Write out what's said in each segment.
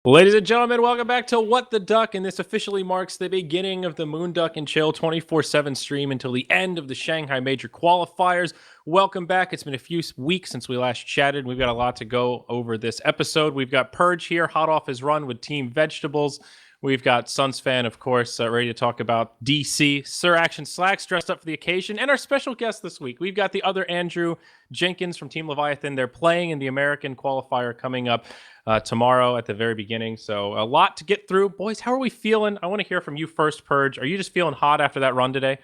Ladies and gentlemen, welcome back to What the Duck, and this officially marks the beginning of the Moonduck and Chill 24/7 stream until the end of the Shanghai Major Qualifiers. Welcome back. It's been a few weeks since we last chatted. We've got a lot to go over this episode. We've got Purge here, hot off his run with Team Vegetables. We've got Suns fan, of course, ready to talk about DC. Sir Action Slacks dressed up for the occasion. And our special guest this week, we've got the other Andrew Jenkins from Team Leviathan. They're playing in the American qualifier coming up tomorrow at the very beginning. So a lot to get through. Boys, how are we feeling? I want to hear from you first, Purge. Are you just feeling hot after that run today?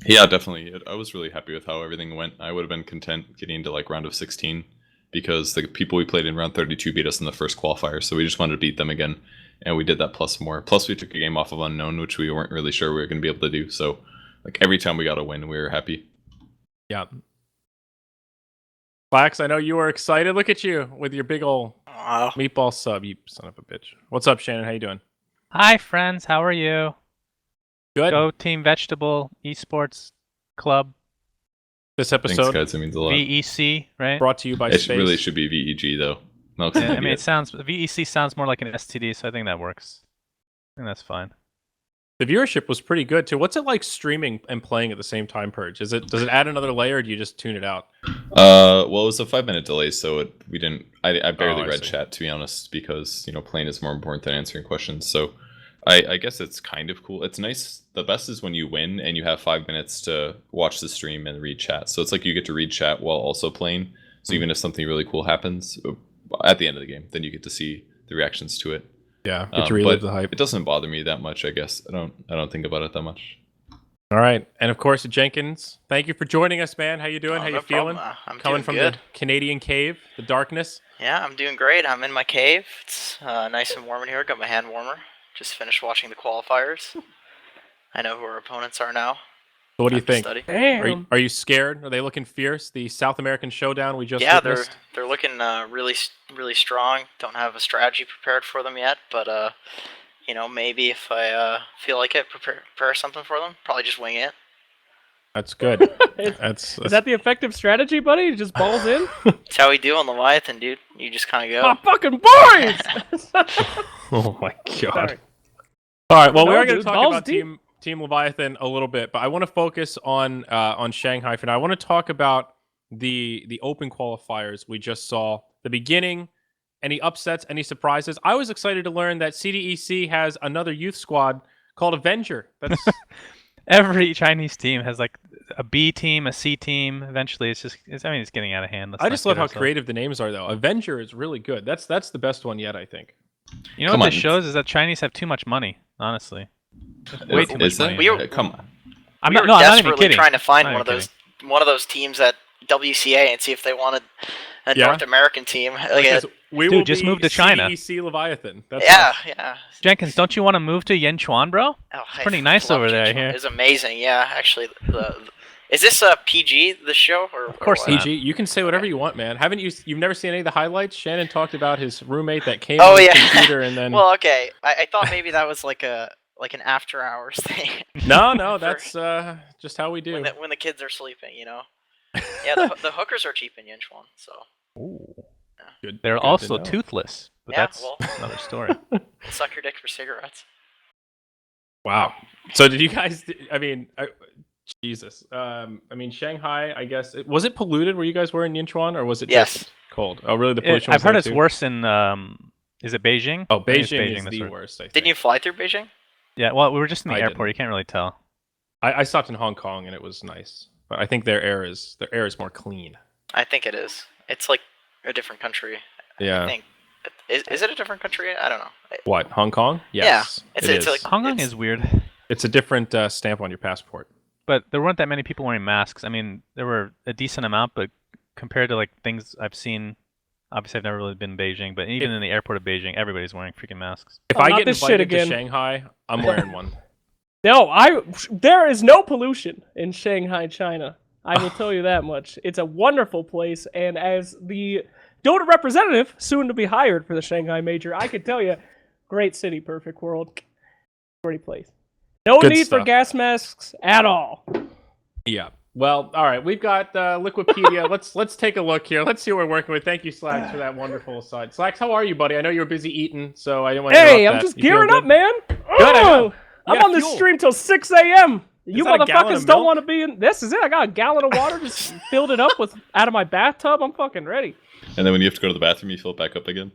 Yeah, definitely. I was really happy with how everything went. I would have been content getting into like round of 16 because the people we played in round 32 beat us in the first qualifier. So we just wanted to beat them again. And we did that plus more. Plus we took a game off of Unknown, which we weren't really sure we were going to be able to do. So like every time we got a win, we were happy. Yeah. Flax, I know you were excited. Look at you with your big old meatball sub, you son of a bitch. What's up, Shannon? How you doing? Hi, friends. How are you? Good. Go Team Vegetable Esports Club. This episode, Thanks, guys. It means a lot. VEC, right? Brought to you by It Space. really should be VEG, though. No, Yeah, I mean, it sounds VEC sounds more like an STD, so I think that works. I think that's fine. The viewership was pretty good too. What's it like streaming and playing at the same time, Purge? Does it add another layer, or do you just tune it out? Well, it was a 5-minute delay, so we didn't. I barely I read see. chat, to be honest, because playing is more important than answering questions. So I guess it's kind of cool. It's nice. The best is when you win and you have 5 minutes to watch the stream and read chat. So it's like you get to read chat while also playing. So even if something really cool happens at the end of the game, then you get to see the reactions to it. Yeah, get to relive but the hype. It doesn't bother me that much, I guess. I don't think about it that much. All right, and of course, Jenkins, thank you for joining us, man. How you doing? How you feeling? I'm Coming doing from good. the Canadian cave, the darkness. Yeah, I'm doing great. I'm in my cave. It's nice and warm in here. Got my hand warmer. Just finished watching the qualifiers. I know who our opponents are now. So what do you Time to think? study. Damn. Are you scared? Are they looking fierce? The South American showdown we just Yeah, witnessed? they're looking really strong. Don't have a strategy prepared for them yet, but maybe if I feel like it, prepare something for them. Probably just wing it. That's good. Is that the effective strategy, buddy? Just balls in? That's how we do on Leviathan, dude. You just kind of go. My fucking boys! Oh my god. Sorry. All right. Well, No, we are going to dude, talk balls about deep. Team Leviathan a little bit, but I want to focus on Shanghai for now. I want to talk about the open qualifiers we just saw. The beginning. Any upsets? Any surprises? I was excited to learn that CDEC has another youth squad called Avenger. That's Every Chinese team has like a B team, a C team. Eventually, it's getting out of hand. I just love how creative the names are, though. Avenger is really good. That's the best one yet, I think. You know what this shows is that Chinese have too much money. Honestly, way too much money. Come on. I'm We were not even desperately kidding. trying to find Not one even of those teams at WCA and see if they wanted a North American team. Because we will just be move to China. CDEC Leviathan. That's Yeah, us. yeah. Jenkins, don't you want to move to Yenchuan, bro? Oh, It's pretty nice over there, I hear. It's amazing. Yeah, actually, is this PG the show or Of course or what? not. PG, you can say whatever you want, man. Haven't you've never seen any of the highlights? Shannon talked about his roommate that came Oh, on his yeah. computer and then Well, okay. I thought maybe that was like an after hours thing. No, that's just how we do. when the kids are sleeping, you know. Yeah, the hookers are cheap in Yinchuan, so Good, They're good to also know. toothless, but Yeah, that's well. another story. suck your dick for cigarettes. Wow. So did you guys? I mean, Jesus. I mean, Shanghai. I guess was it polluted where you guys were in Yinchuan, or was it Yes. just cold? Oh, really? The pollution. I've was heard there it's too? worse in. Is it Beijing? Oh, I think it's Beijing is that's the right. worst. I think. Didn't you fly through Beijing? Yeah, well, we were just in the I airport. didn't. You can't really tell. I stopped in Hong Kong and it was nice, but I think their air is more clean. I think it is. It's like a different country. Yeah. I think. Is it a different country? I don't know. What? Hong Kong? Yes. It's it like- is. Hong Kong It's- is weird, It's a different stamp on your passport. but there weren't that many people wearing masks. I mean, there were a decent amount, but compared to like things I've seen, obviously I've never really been in Beijing, but even in the airport of Beijing, everybody's wearing freaking masks. If Oh, I not get this shit invited to again. Shanghai, I'm wearing one. No, there is no pollution in Shanghai, China. I will tell you that much. It's a wonderful place, and as the Dota representative, soon to be hired for the Shanghai Major, I can tell you, great city, perfect world, great place. No Good need for stuff. gas masks at all. Yeah. Well, all right. We've got Liquipedia. let's take a look here. Let's see what we're working with. Thank you, Slacks, for that wonderful aside. Slacks, how are you, buddy? I know you were busy eating, so I didn't want to Hey, interrupt I'm that. just You feeling gearing up, good? man. Good, I know. I'm Yeah, on this fuel. stream till 6 a.m. You that a gallon motherfuckers of don't milk? want to be in. This is it. I got a gallon of water, just filled it up with out of my bathtub. I'm fucking ready. And then when you have to go to the bathroom, you fill it back up again.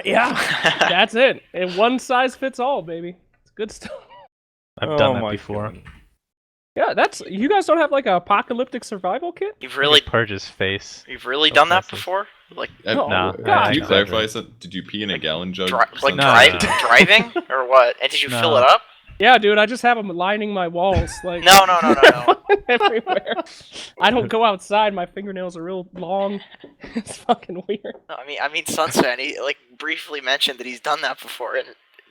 Yeah, that's it. And one size fits all, baby. It's good stuff. I've done that my before. God. Yeah, that's. You guys don't have like a apocalyptic survival kit? You've really Purge his face. you've really So done that impressive. before? Like No, No, God. Can you no. clarify something? Did you pee in a gallon jug? or like something? No. driving or what? And did you fill No. it up? Yeah, dude. I just have them lining my walls, like No. everywhere. I don't go outside. My fingernails are real long. It's fucking weird. No, I mean, Sunset. He like briefly mentioned that he's done that before, and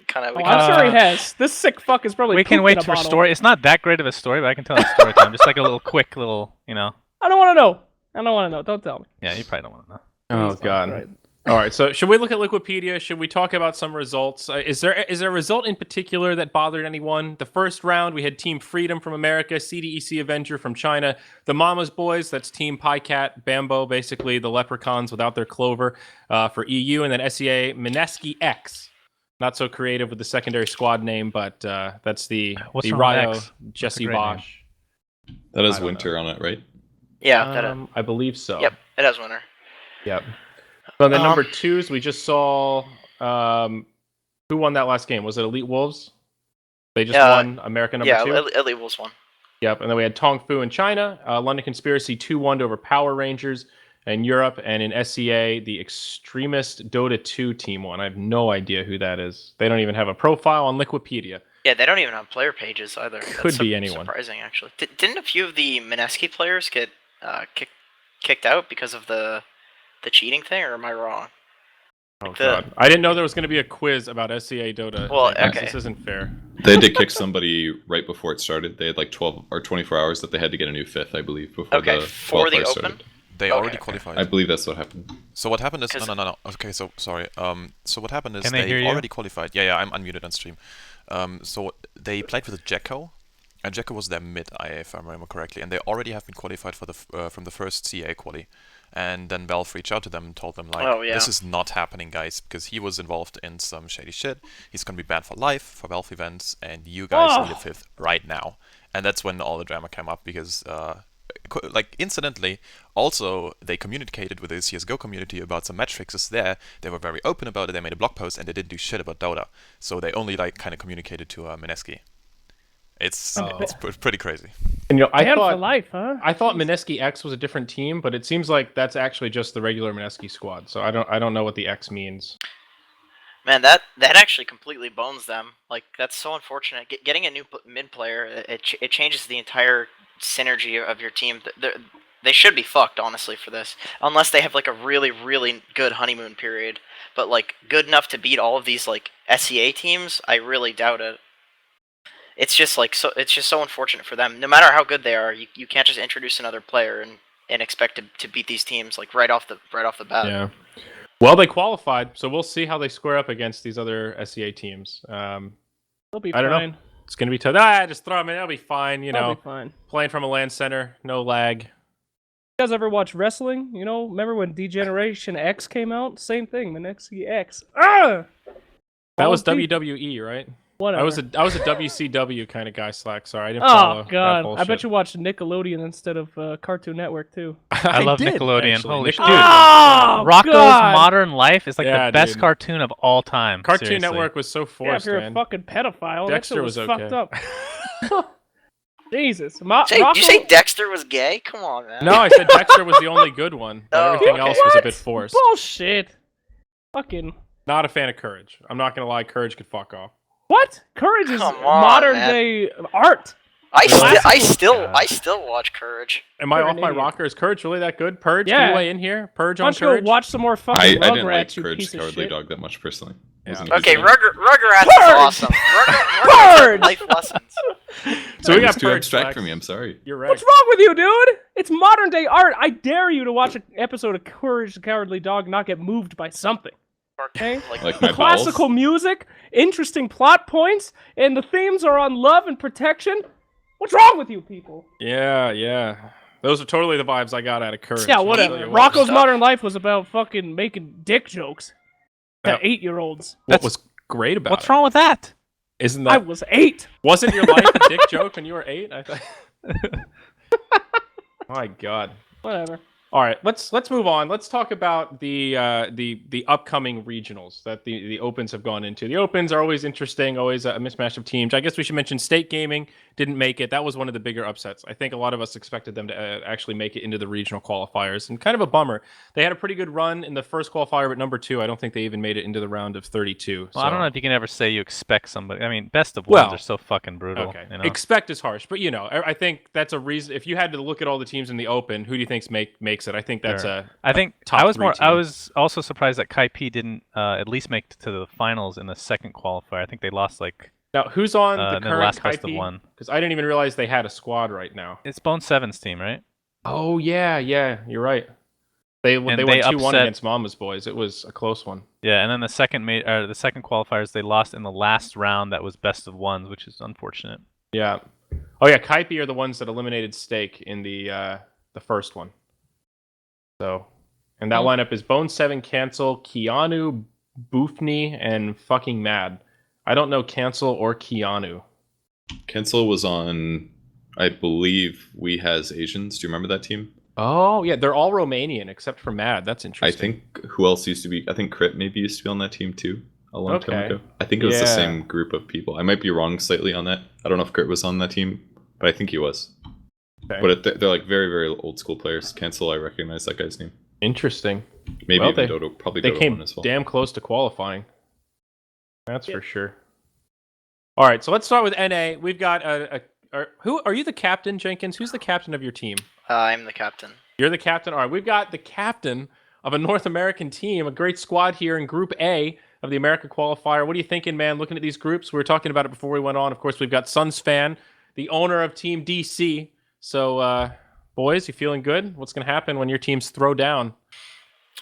kind of. Oh, I'm sure he has. This sick fuck is probably. We can pooped wait in a for bottle. story. It's not that great of a story, but I can tell a story time. Just like a little quick little, I don't want to know. I don't want to know. Don't tell me. Yeah, you probably don't want to know. Oh Please don't. God. Right. All right. So should we look at Liquipedia? Should we talk about some results? Is there a result in particular that bothered anyone? The first round, we had Team Freedom from America, CDEC Avenger from China, the Mama's Boys, that's Team Pycat, Bambo, basically the leprechauns without their clover for EU, and then SEA Mineski X. Not so creative with the secondary squad name, but that's the What's the wrong with Ryo X? Jesse great name. Bosch. That has I don't winter on it, right? Yeah. I believe so. Yep. It has winter. Yep. So then Um, number twos, we just saw who won that last game? Was it Elite Wolves? They just won America number Yeah, two. Elite Wolves won. Yep. And then we had Tong Fu in China, London Conspiracy 2-1 over Power Rangers in Europe, and in SCA, the Extremist Dota 2 team won. I have no idea who that is. They don't even have a profile on Liquipedia. Yeah, they don't even have player pages either. Could be anyone. Surprising, actually. Didn't a few of the Mineski players get kicked out because of the cheating thing, or am I wrong? Oh God! I didn't know there was going to be a quiz about SCA Dota. Well, Jenkins. okay. This isn't fair. They had to kick somebody right before it started. They had like 12 or 24 hours that they had to get a new fifth, I believe, before Okay, the for the qualifiers open. started. They Okay, already okay. qualified. I believe that's what happened. So what happened is 'Cause- no. Okay, so sorry. So what happened is Can they hear they you? already qualified. Yeah, I'm unmuted on stream. So they played with Jekko, and Jekko was their mid, if I remember correctly, and they already have been qualified for the from the first CA quali. And then Valve reached out to them and told them like, Oh, yeah. this is not happening, guys, because he was involved in some shady shit. He's gonna be banned for life for Valve events, and you guys need a fifth right now. And that's when all the drama came up because. Like incidentally, also they communicated with the CS:GO community about some match fixes there. They were very open about it. They made a blog post and they didn't do shit about Dota. So they only like kind of communicated to Mineski. It's pretty crazy. And I Banned for thought life, huh? I thought Mineski X was a different team, but it seems like that's actually just the regular Mineski squad. So I don't know what the X means. Man, that actually completely bones them. Like, that's so unfortunate. Getting a new mid player, it changes the entire synergy of your team. They should be fucked, honestly, for this. Unless they have, like, a really, really good honeymoon period. But, like, good enough to beat all of these, like, SEA teams, I really doubt it. It's just, like, it's just so unfortunate for them. No matter how good they are, you can't just introduce another player and expect to beat these teams, like, right off the bat. Yeah. Well, they qualified, so we'll see how they square up against these other SEA teams. They'll be I don't fine. know. It's gonna be tough. Just throw them in. It'll be fine. You They'll know, be fine. playing from a LAN center, no lag. You guys ever watch wrestling? You know, remember when Degeneration X came out? Same thing, Mineski X. Ah! That was All people- WWE, right? Whatever. I was a WCW kind of guy. Slack. Sorry, I didn't follow. Oh that God! I bullshit. bet you watched Nickelodeon instead of Cartoon Network too. I love did, Nickelodeon. actually. Holy shit. Nickelodeon. Oh, Rocco's God. Modern Life is like Yeah, the best dude. cartoon of all time. Cartoon seriously. Network was so Yeah, if forced, you're man. a fucking pedophile, Dexter that shit was fucked okay. up. Jesus. Did you say Dexter was gay? Come on, man. No, I said Dexter was the only good one. But Oh, everything okay. else was a What? bit forced. Bullshit. Fucking. Not a fan of Courage. I'm not gonna lie. Courage could fuck off. What? Courage is Come on, modern man. day art. I God. still watch Courage. Am I You're off an my idiot. rocker? Is Courage really that good? Purge? Yeah. Can you weigh in here? Purge Why on don't you go Courage? watch some more I fucking didn't Rugrats, like you Courage piece the of Cowardly shit? Dog that much personally. Yeah. Wasn't a big Okay, fan. Rugrats is Purge! awesome. Rugrats have life lessons. So we It was got too Purge. abstract Flex. for me. I'm sorry. You're right. What's wrong with you, dude? It's modern day art. I dare you to watch an episode of Courage the Cowardly Dog and not get moved by something. Okay? Like my Classical balls. music, interesting plot points, and the themes are on love and protection. What's wrong with you people? Yeah. those are totally the vibes I got out of Courage. Yeah, I'll whatever. tell you what. Rocco's Stuff. Modern Life was about fucking making dick jokes to Yeah. 8-year-olds. What was great about What's it? wrong with that? Isn't I that was 8. wasn't your life a dick joke when you were 8? I thought. My God. Whatever. All right, let's move on. Let's talk about the upcoming regionals that the Opens have gone into. The Opens are always interesting, always a mismatch of teams. I guess we should mention State Gaming didn't make it. That was one of the bigger upsets. I think a lot of us expected them to actually make it into the regional qualifiers, and kind of a bummer. They had a pretty good run in the first qualifier, but number 2, I don't think they even made it into the round of 32. Well, I don't know if you can ever say you expect somebody. I mean, best of Well, ones are so fucking brutal. Okay, You know? expect is harsh, but I think that's a reason. If you had to look at all the teams in the Open, who do you think makes it? I think that's Sure. a I think top I was 3 more. team. I was also surprised that Kai P didn't at least make it to the finals in the second qualifier. I think they lost like Now, who's on the in the current last best of Kaipi? one. Because I didn't even realize they had a squad right now. It's Bone Seven's team, right? Oh yeah, you're right. They won they 2-1 upset- against Mama's Boys. It was a close one. Yeah, and then the second qualifiers they lost in the last round. That was best of ones, which is unfortunate. Yeah. Oh yeah, Kaipi are the ones that eliminated Stake in the first one. So, and that lineup is Bone 7, Cancel, Keanu, Boofney, and fucking Mad. I don't know Cancel or Keanu. Cancel was on, I believe, We Has Asians. Do you remember that team? Oh yeah, they're all Romanian except for Mad. That's I interesting. think who else used to be? I think Crit maybe used to be on that team too a long time Okay. ago. I think it was the Yeah. same group of people. I might be wrong slightly on that. I don't know if Crit was on that team, but I think he was. Okay. But they're like very, very old school players. Cancel, I recognize that guy's name. Interesting. Maybe Well, even they- Dodo. Probably They Dodo came won as well. damn close to qualifying. That's for sure. All right, so let's start with NA. We've got who are you the captain, Jenkins? Who's the captain of your team? I'm the captain. You're the captain. All right, we've got the captain of a North American team, a great squad here in Group A of the America qualifier. What are you thinking, man? Looking at these groups, we were talking about it before we went on. Of course, we've got Suns fan, the owner of Team DC. So, boys, you feeling good? What's going to happen when your teams throw down?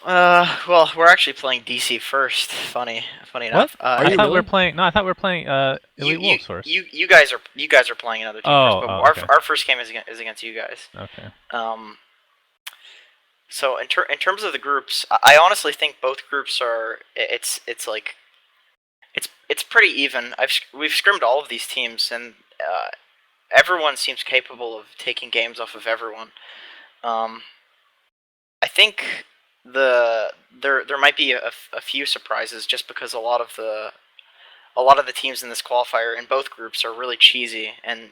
Well, we're actually playing DC first. Funny enough. I you thought we really? were playing. No, I thought we were playing Elite Wolves first. You guys are playing another team Oh, first, but oh, our okay. our first game is against you guys. Okay. So in terms of the groups, I honestly think both groups are it's pretty even. We've scrimmed all of these teams, and everyone seems capable of taking games off of everyone. I think there might be a few surprises just because a lot of the teams in this qualifier in both groups are really cheesy, and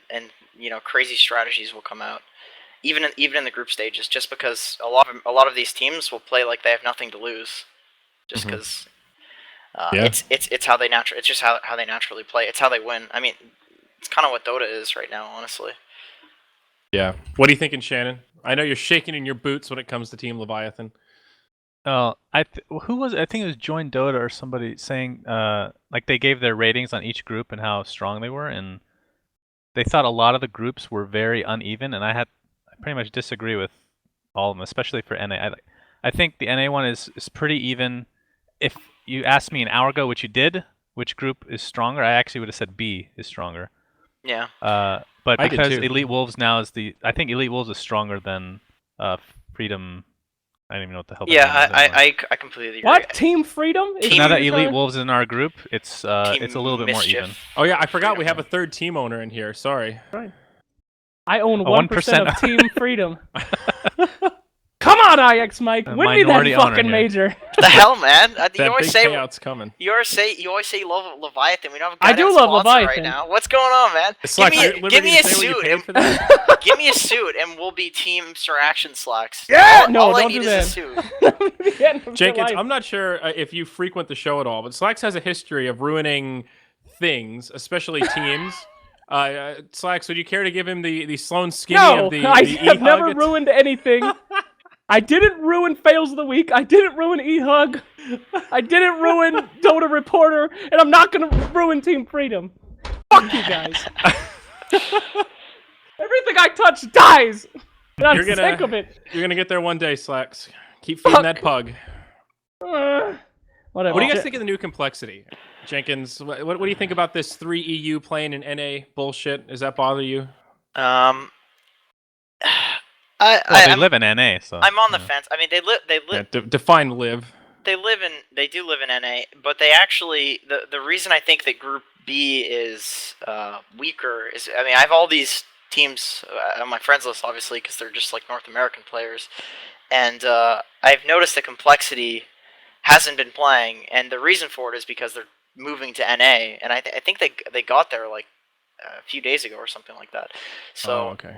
crazy strategies will come out. Even in the group stages, just because a lot of these teams will play like they have nothing to lose, just because Yeah. it's how they it's just how they naturally play. It's how they win. I mean, it's kind of what Dota is right now, honestly. Yeah. What are you thinking, Shannon? I know you're shaking in your boots when it comes to Team Leviathan. Oh, who was? I think it was Join Dota or somebody saying like they gave their ratings on each group and how strong they were, and they thought a lot of the groups were very uneven, and I pretty much disagree with all of them, especially for NA. I think the NA one is pretty even. If you asked me an hour ago, which you did, which group is stronger, I actually would have said B is stronger. Yeah. But I did because too. Elite Wolves now is I think Elite Wolves is stronger than Freedom. I don't even know what the hell. Yeah, that name is anymore. I completely agree. What? Team Freedom? Is Team- Now that you're Elite trying- Wolves is in our group, it's a little bit more even. Oh yeah, I forgot we have a third team owner in here. Sorry. I own A 1% 1%. of Team Freedom. Come on, IX Mike, A win me that minority owner fucking here. major. The hell, man! You That always big say payout's coming. you always say you love Leviathan. We don't have a I do goddamn love sponsor right Leviathan. now. What's going on, man? It's like you're at Give me liberty a to say what you suit. paid And, for that? give me a suit, and we'll be Team Sir Action Slacks. Yeah, all, no, all I don't need do is that. a suit. Jenkins, I'm not sure if you frequent the show at all, but Slacks has a history of ruining things, especially teams. Slacks, would you care to give him the Sloan Skinny No, of the I the have never E-Hug? ruined anything. I didn't ruin Fails of the Week. I didn't ruin E-Hug. I didn't ruin Dota Reporter, and I'm not gonna ruin Team Freedom. Fuck you guys. Everything I touch dies. And I'm You're sick of it. You're gonna get there one day, Slacks. Keep feeding that Fuck. pug. Whatever. What do you guys think of the new complexity? Jenkins, what do you think about this 3 EU playing in NA bullshit? Does that bother you? Well, they I'm, live in NA, so. I'm on the yeah. fence. I mean, they live. Define live. They do live in NA, but they actually the reason I think that Group B is weaker is, I mean, I have all these teams on my friends list, obviously, because they're just like North American players, and I've noticed the complexity hasn't been playing, and the reason for it is because they're moving to NA, and I think they got there like a few days ago or something like that. So okay.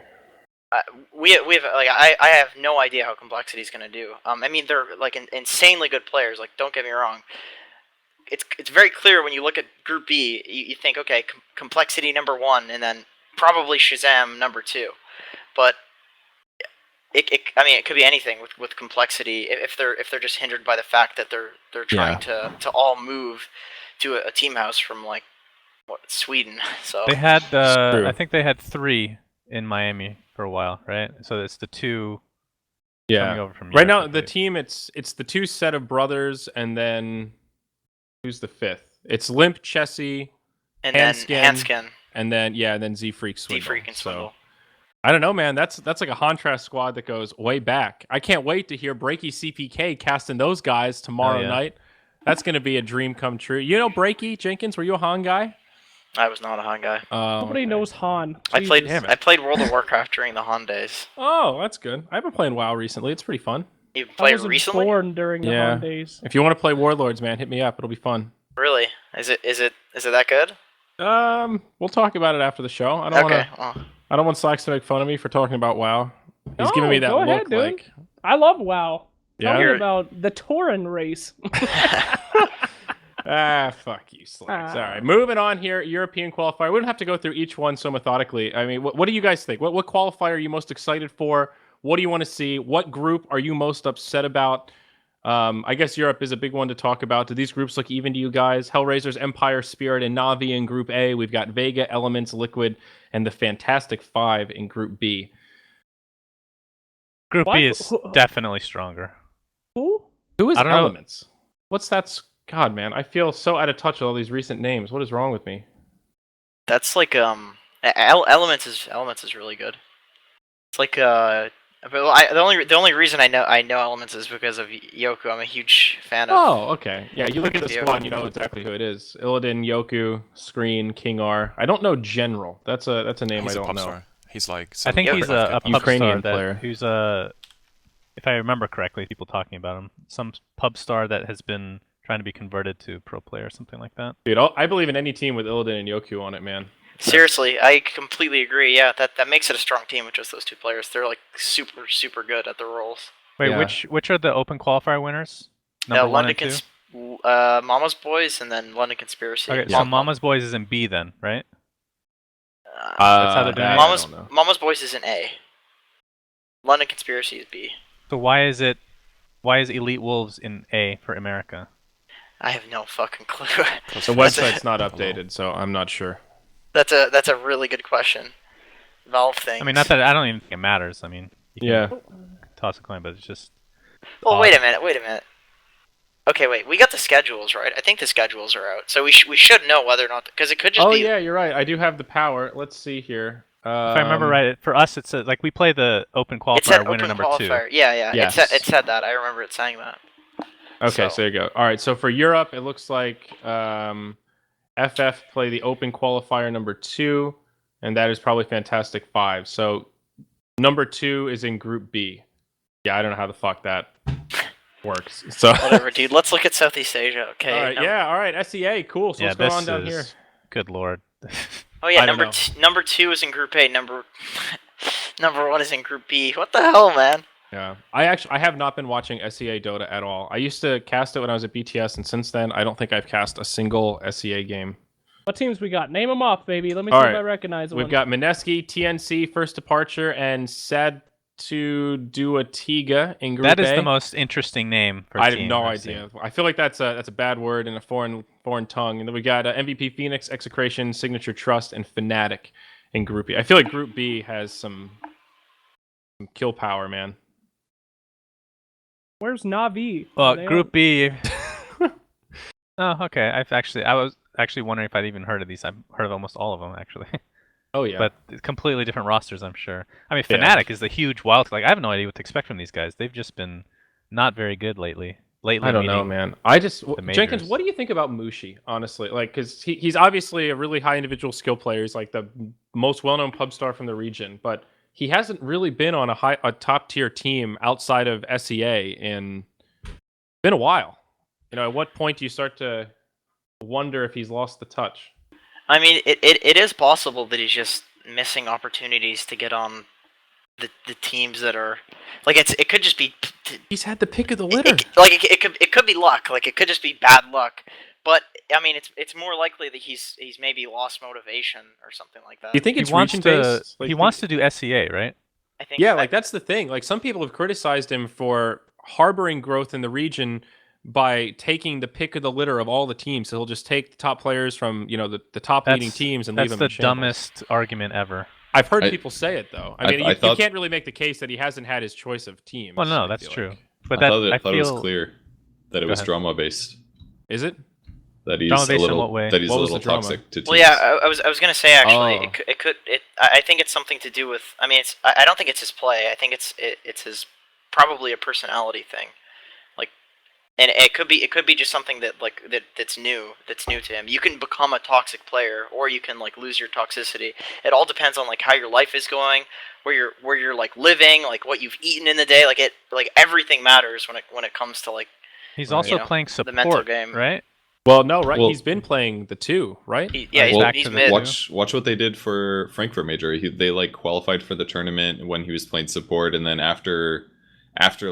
we have like I have no idea how complexity is going to do. I mean, they're like insanely good players. Like, don't get me wrong. It's very clear when you look at Group B. You think, okay, complexity number 1, and then probably Shazam number 2. But I mean, it could be anything with complexity if they're just hindered by the fact that they're trying to all move to a team house from like Sweden. So They had True. I think they had 3 in Miami for a while, right? So it's the 2 coming over from Right Europe, now, I the believe. team it's the 2 set of brothers, and then who's the 5th? It's Limp, Chessie, and Hanskin, then Hanskin, and then Z Freak Swindle. Z-Freak, and Swindle. So, I don't know, man. That's like a Contrast squad that goes way back. I can't wait to hear Breaky CPK casting those guys tomorrow night. That's going to be a dream come true. You know Breaky.Jenkins? Were you a Han guy? I was not a Han guy. Nobody knows Han. I played Jesus. I played World of Warcraft during the Han days. Oh, that's good. I've been playing WoW recently. It's pretty fun. You I played wasn't recently? born during the Han days. If you want to play Warlords, man, hit me up. It'll be fun. Really? Is it that good? We'll talk about it after the show. I don't want Slacks to make fun of me for talking about WoW. He's giving me that go look ahead, dude. like. I love WoW. Yeah. Tell me about the Tauren race. Fuck you, Slacks. All right, moving on here. European qualifier. We don't have to go through each one so methodically. I mean, what do you guys think? What qualifier are you most excited for? What do you want to see? What group are you most upset about? I guess Europe is a big one to talk about. Do these groups look even to you guys? Hellraisers, Empire, Spirit, and Na'Vi in Group A. We've got Vega, Elements, Liquid, and the Fantastic Five in Group B. Group B is definitely stronger. Who? Who is I don't know. Elements? What's that? God, man, I feel so out of touch with all these recent names. What is wrong with me? That's like Elements is really good. It's like the only reason I know Elements is because of Yoku. I'm a huge fan of. Oh, okay. Yeah, you look at this Yoku. one, you know exactly who it is. Illidan, Yoku, Screen, King R. I don't know General. That's a name He's I a don't pop know. star. He's like. I think he's a pub Ukrainian star player. who's a, if I remember correctly, people talking about him, some pub star that has been trying to be converted to pro player or something like that. Dude, I believe in any team with Illidan and Yoku on it, man. Seriously, I completely agree. Yeah, that makes it a strong team with just those 2 players. They're like super good at their roles. Wait, Yeah. which are the open qualifier winners? Number 1 and 2? Mama's Boys, and then London Conspiracy. Okay, so Mama's Boys is in B then, right? That's how they're doing it? I don't know. Mama's Boys is in A. London Conspiracy is B. So why is Elite Wolves in A for America? I have no fucking clue. The website's not updated, so I'm not sure. That's a really good question. Valve thing. I mean, not that I don't even think it matters. I mean, you can toss a coin, but it's just. Well, odd. wait a minute. Okay, wait. We got the schedules right. I think the schedules are out, so we should know whether or not, because it could just be. Oh yeah, you're right. I do have the power. Let's see here. If I remember right, for us, it's like we play the open It said qualifier winner open number qualifier. 2. Yeah. Yes. It said that. I remember it saying that. Okay, so there you go. All right, so for Europe, it looks like FF play the open qualifier number 2, and that is probably Fantastic Five. So number 2 is in Group B. Yeah, I don't know how the fuck that works. So Whatever, dude. Let's look at Southeast Asia. Okay. all right, all right. SEA, cool. So Yeah, what's going this on down here? is. Good lord. Oh yeah, I don't know. number 2 is in Group A. Number 1 is in Group B. What the hell, man? Yeah, I have not been watching SEA Dota at all. I used to cast it when I was at BTS, and since then, I don't think I've cast a single SEA game. What teams we got? Name them off, baby. Let me All see right. if I recognize We've one. got Mineski, TNC, First Departure, and Sad to do a Tiga in Group That is A. the most interesting name for a I team have no I've idea. seen. I feel like that's a bad word in a foreign tongue. And then we got MVP Phoenix, Execration, Signature Trust, and Fnatic in Group B. I feel like Group B has some kill power, man. Where's Na'Vi? Well, Are they Group on? B. Oh, okay. I was actually wondering if I'd even heard of these. I've heard of almost all of them, actually. Oh yeah. But completely different rosters, I'm sure. I mean, Fnatic is the huge wild. Like I have no idea what to expect from these guys. They've just been not very good lately. I don't know, meaning man. the Jenkins, majors. what do you think about Mushi? Honestly, like, because he's obviously a really high individual skill player. He's like the most well-known pub star from the region, but he hasn't really been on a top tier team outside of SEA in been a while. At what point do you start to wonder if he's lost the touch? I mean, it is possible that he's just missing opportunities to get on the teams that are like it could just be He's had the pick of the litter. it could be luck. Like it could just be bad luck. But I mean, it's more likely that he's maybe lost motivation or something like that. Do you think He it's wants region to. based? He wants to do SEA, right? I think. Yeah, like that's the thing. Like some people have criticized him for harboring growth in the region by taking the pick of the litter of all the teams. So he'll just take the top players from the top leading teams and leave That's them. the dumbest argument ever. I've heard I- people say it though. I I mean, you thought- can't really make the case that he hasn't had his choice of teams. Well, no, I that's feel true. like. But I that thought it was clear that it Go was ahead. drama based. Is it? That he's Drama-based a in little what way? that he's What a was little the drama? toxic to teams. Well, yeah, I was gonna say actually, Oh. I think it's something to do with. I mean, I don't think it's his play. I think it's his probably a personality thing. And it could be just something that's new to him. You can become a toxic player, or you can like lose your toxicity. It all depends on like how your life is going, where you're like living, like what you've eaten in the day. Like everything matters when it comes to like He's Right. also You know, playing the support, mental game. right? Well, no, right. Well- He's been playing the two, right? he's Well, back he's to the mid. two. watch what they did for Frankfurt Major. They like qualified for the tournament when he was playing support, and then after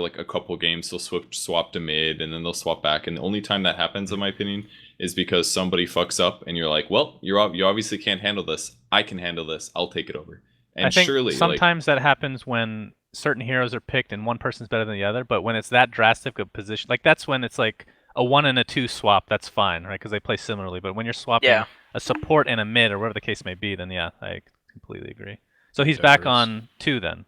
like a couple games they'll swap to mid, and then they'll swap back. And the only time that happens, in my opinion, is because somebody fucks up and you're like, well, you obviously can't handle this. I can handle this. I'll take it over. And I think surely sometimes that happens when certain heroes are picked and one person's better than the other. But when it's that drastic of position, like that's when it's like a 1 and a 2 swap. That's fine, right? Because they play similarly. But when you're swapping Yeah. a support and a mid or whatever the case may be, then yeah, I completely agree. So he's Yeah, back there is. on 2 then,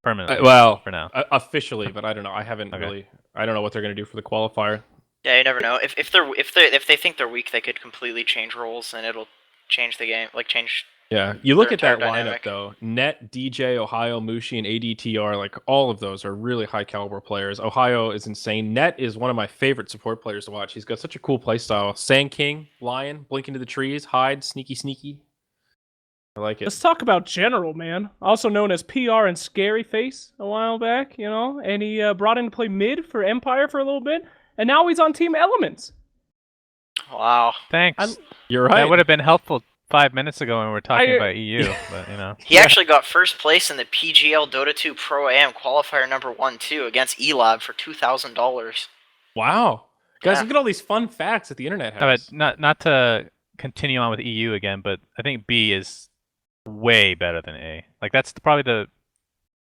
permanently. Well, for now. Officially, but I don't know. I haven't Okay. really. I don't know what they're going to do for the qualifier. Yeah, you never know. If they think they're weak, they could completely change roles and it'll change the game. Like change. Yeah, you look Their at that entire lineup dynamic. though. Net, DJ, Ohio, Mushi, and ADTR. Like all of those are really high caliber players. Ohio is insane. Net is one of my favorite support players to watch. He's got such a cool play style. Sand King, Lion, blink into the trees, hide, sneaky. I like it. Let's talk about General, man. Also known as PR and Scary Face a while back, and he brought in to play mid for Empire for a little bit, and now he's on Team Elements. Wow. Thanks. You're right. That would have been helpful 5 minutes ago when we were talking I- about EU, but He actually got first place in the PGL Dota 2 Pro AM qualifier number 1-2 against Elab for $2,000. Wow, guys, Yeah. look at all these fun facts that the internet No, has. but not to continue on with EU again, but I think B is way better than A. Like that's probably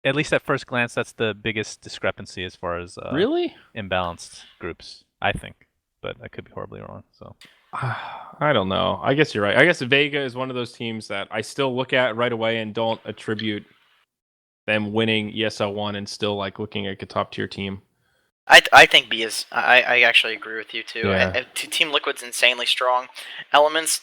at least at first glance, that's the biggest discrepancy as far as Really? imbalanced groups, I think. But I could be horribly wrong. So I don't know. I guess you're right. I guess Vega is one of those teams that I still look at right away and don't attribute them winning ESL 1 and still like looking at a top tier team. I think B is. I actually agree with you too. Yeah. Team Liquid's insanely strong. Elements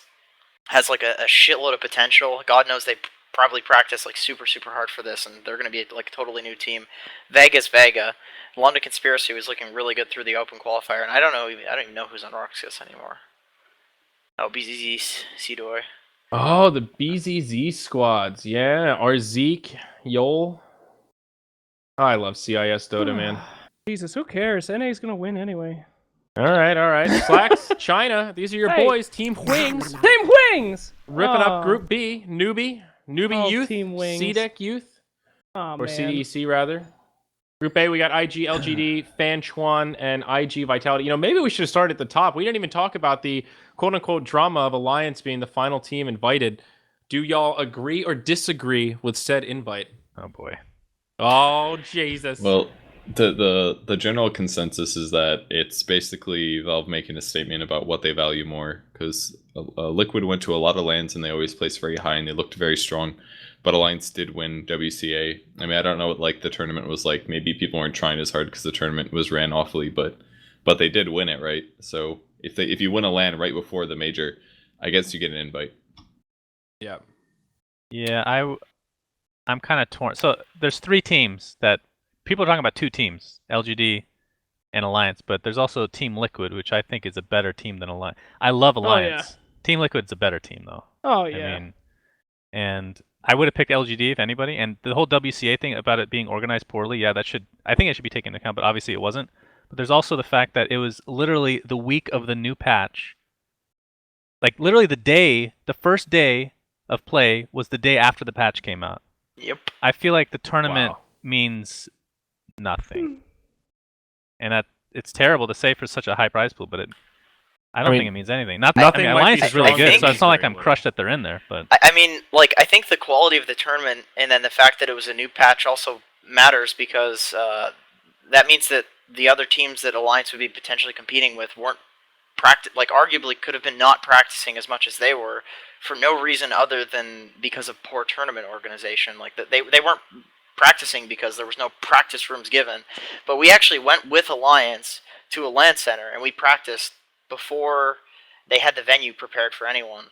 has like a shitload of potential. God knows they probably practice like super hard for this, and they're going to be like a totally new team. Vega's Vega. London Conspiracy was looking really good through the open qualifier, and I don't even know who's on Roxas anymore. Oh, BZZ, Seedor. Oh, the BZZ squads. Yeah, Arzeek, Yol. I love CIS Dota, man. Jesus, who cares? NA's gonna win anyway. All right. Slacks, China. These are your Hey. boys. Team Wings. Team Wings! Ripping up Oh. Group B. Newbie Oh, Youth. Team Wings. CDEC Youth. Oh, Or man. CDEC, rather. Group A, we got IG, LGD, Fan Chuan, and IG Vitality. Maybe we should have started at the top. We didn't even talk about the quote-unquote drama of Alliance being the final team invited. Do y'all agree or disagree with said invite? oh boy. Oh, Jesus. Well, the general consensus is that it's basically Valve making a statement about what they value more, because Liquid went to a lot of lands and they always placed very high and they looked very strong, but Alliance did win WCA. I mean, I don't know what like the tournament was like. Maybe people weren't trying as hard because the tournament was ran awfully, but they did win it, right? So if you win a LAN right before the major, I guess you get an invite. Yeah. Yeah, I'm kind of torn. So there's 3 teams that people are talking about. 2 teams, LGD and Alliance, but there's also Team Liquid, which I think is a better team than Alliance. I love Alliance. Team Liquid's a better team though. Oh I yeah. mean, and I would have picked LGD if anybody. And the whole WCA thing about it being organized poorly, yeah, I think it should be taken into account, but obviously it wasn't. But there's also the fact that it was literally the week of the new patch. Like literally the first day of play was the day after the patch came out. Yep. I feel like the tournament Wow. means nothing. And that it's terrible to say for such a high prize pool, but I don't mean, think it means anything. Not nothing I mean, might Alliance be is really strong, good, I so think it's not like very I'm little. crushed that they're in there. But I mean, like, I think the quality of the tournament and then the fact that it was a new patch also matters because that means that the other teams that Alliance would be potentially competing with weren't like arguably could have been not practicing as much as they were for no reason other than because of poor tournament organization. Like they weren't practicing because there was no practice rooms given, but we actually went with Alliance to a LAN center and we practiced before they had the venue prepared for anyone.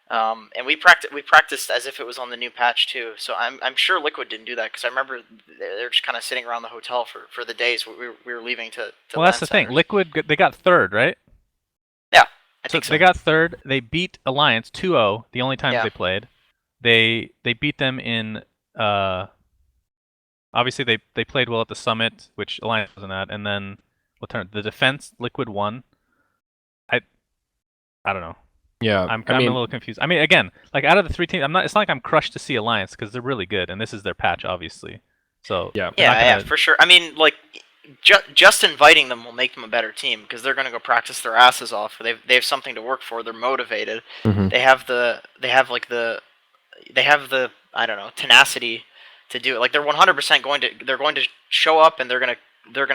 And we practiced as if it was on the new patch too. So I'm sure Liquid didn't do that because I remember they're just kind of sitting around the hotel for the days we were leaving to well, that's LAN the thing. centers. Liquid they got third, right? Yeah, I So think so. they got third. They beat Alliance 2-0 the only times Yeah. they played. They beat them in obviously they played well at the summit, which Alliance wasn't at, and then the defense Liquid won. I don't know. Yeah, I'm a little confused. I mean, again, like out of the 3 teams, it's not like I'm crushed to see Alliance because they're really good, and this is their patch, obviously. So Yeah. they're not Yeah, gonna- for sure. I mean, like, just inviting them will make them a better team because they're going to go practice their asses off. They have something to work for. They're motivated. Mhm. They have the I don't know, tenacity to do it. Like they're 100% going to show up and they're going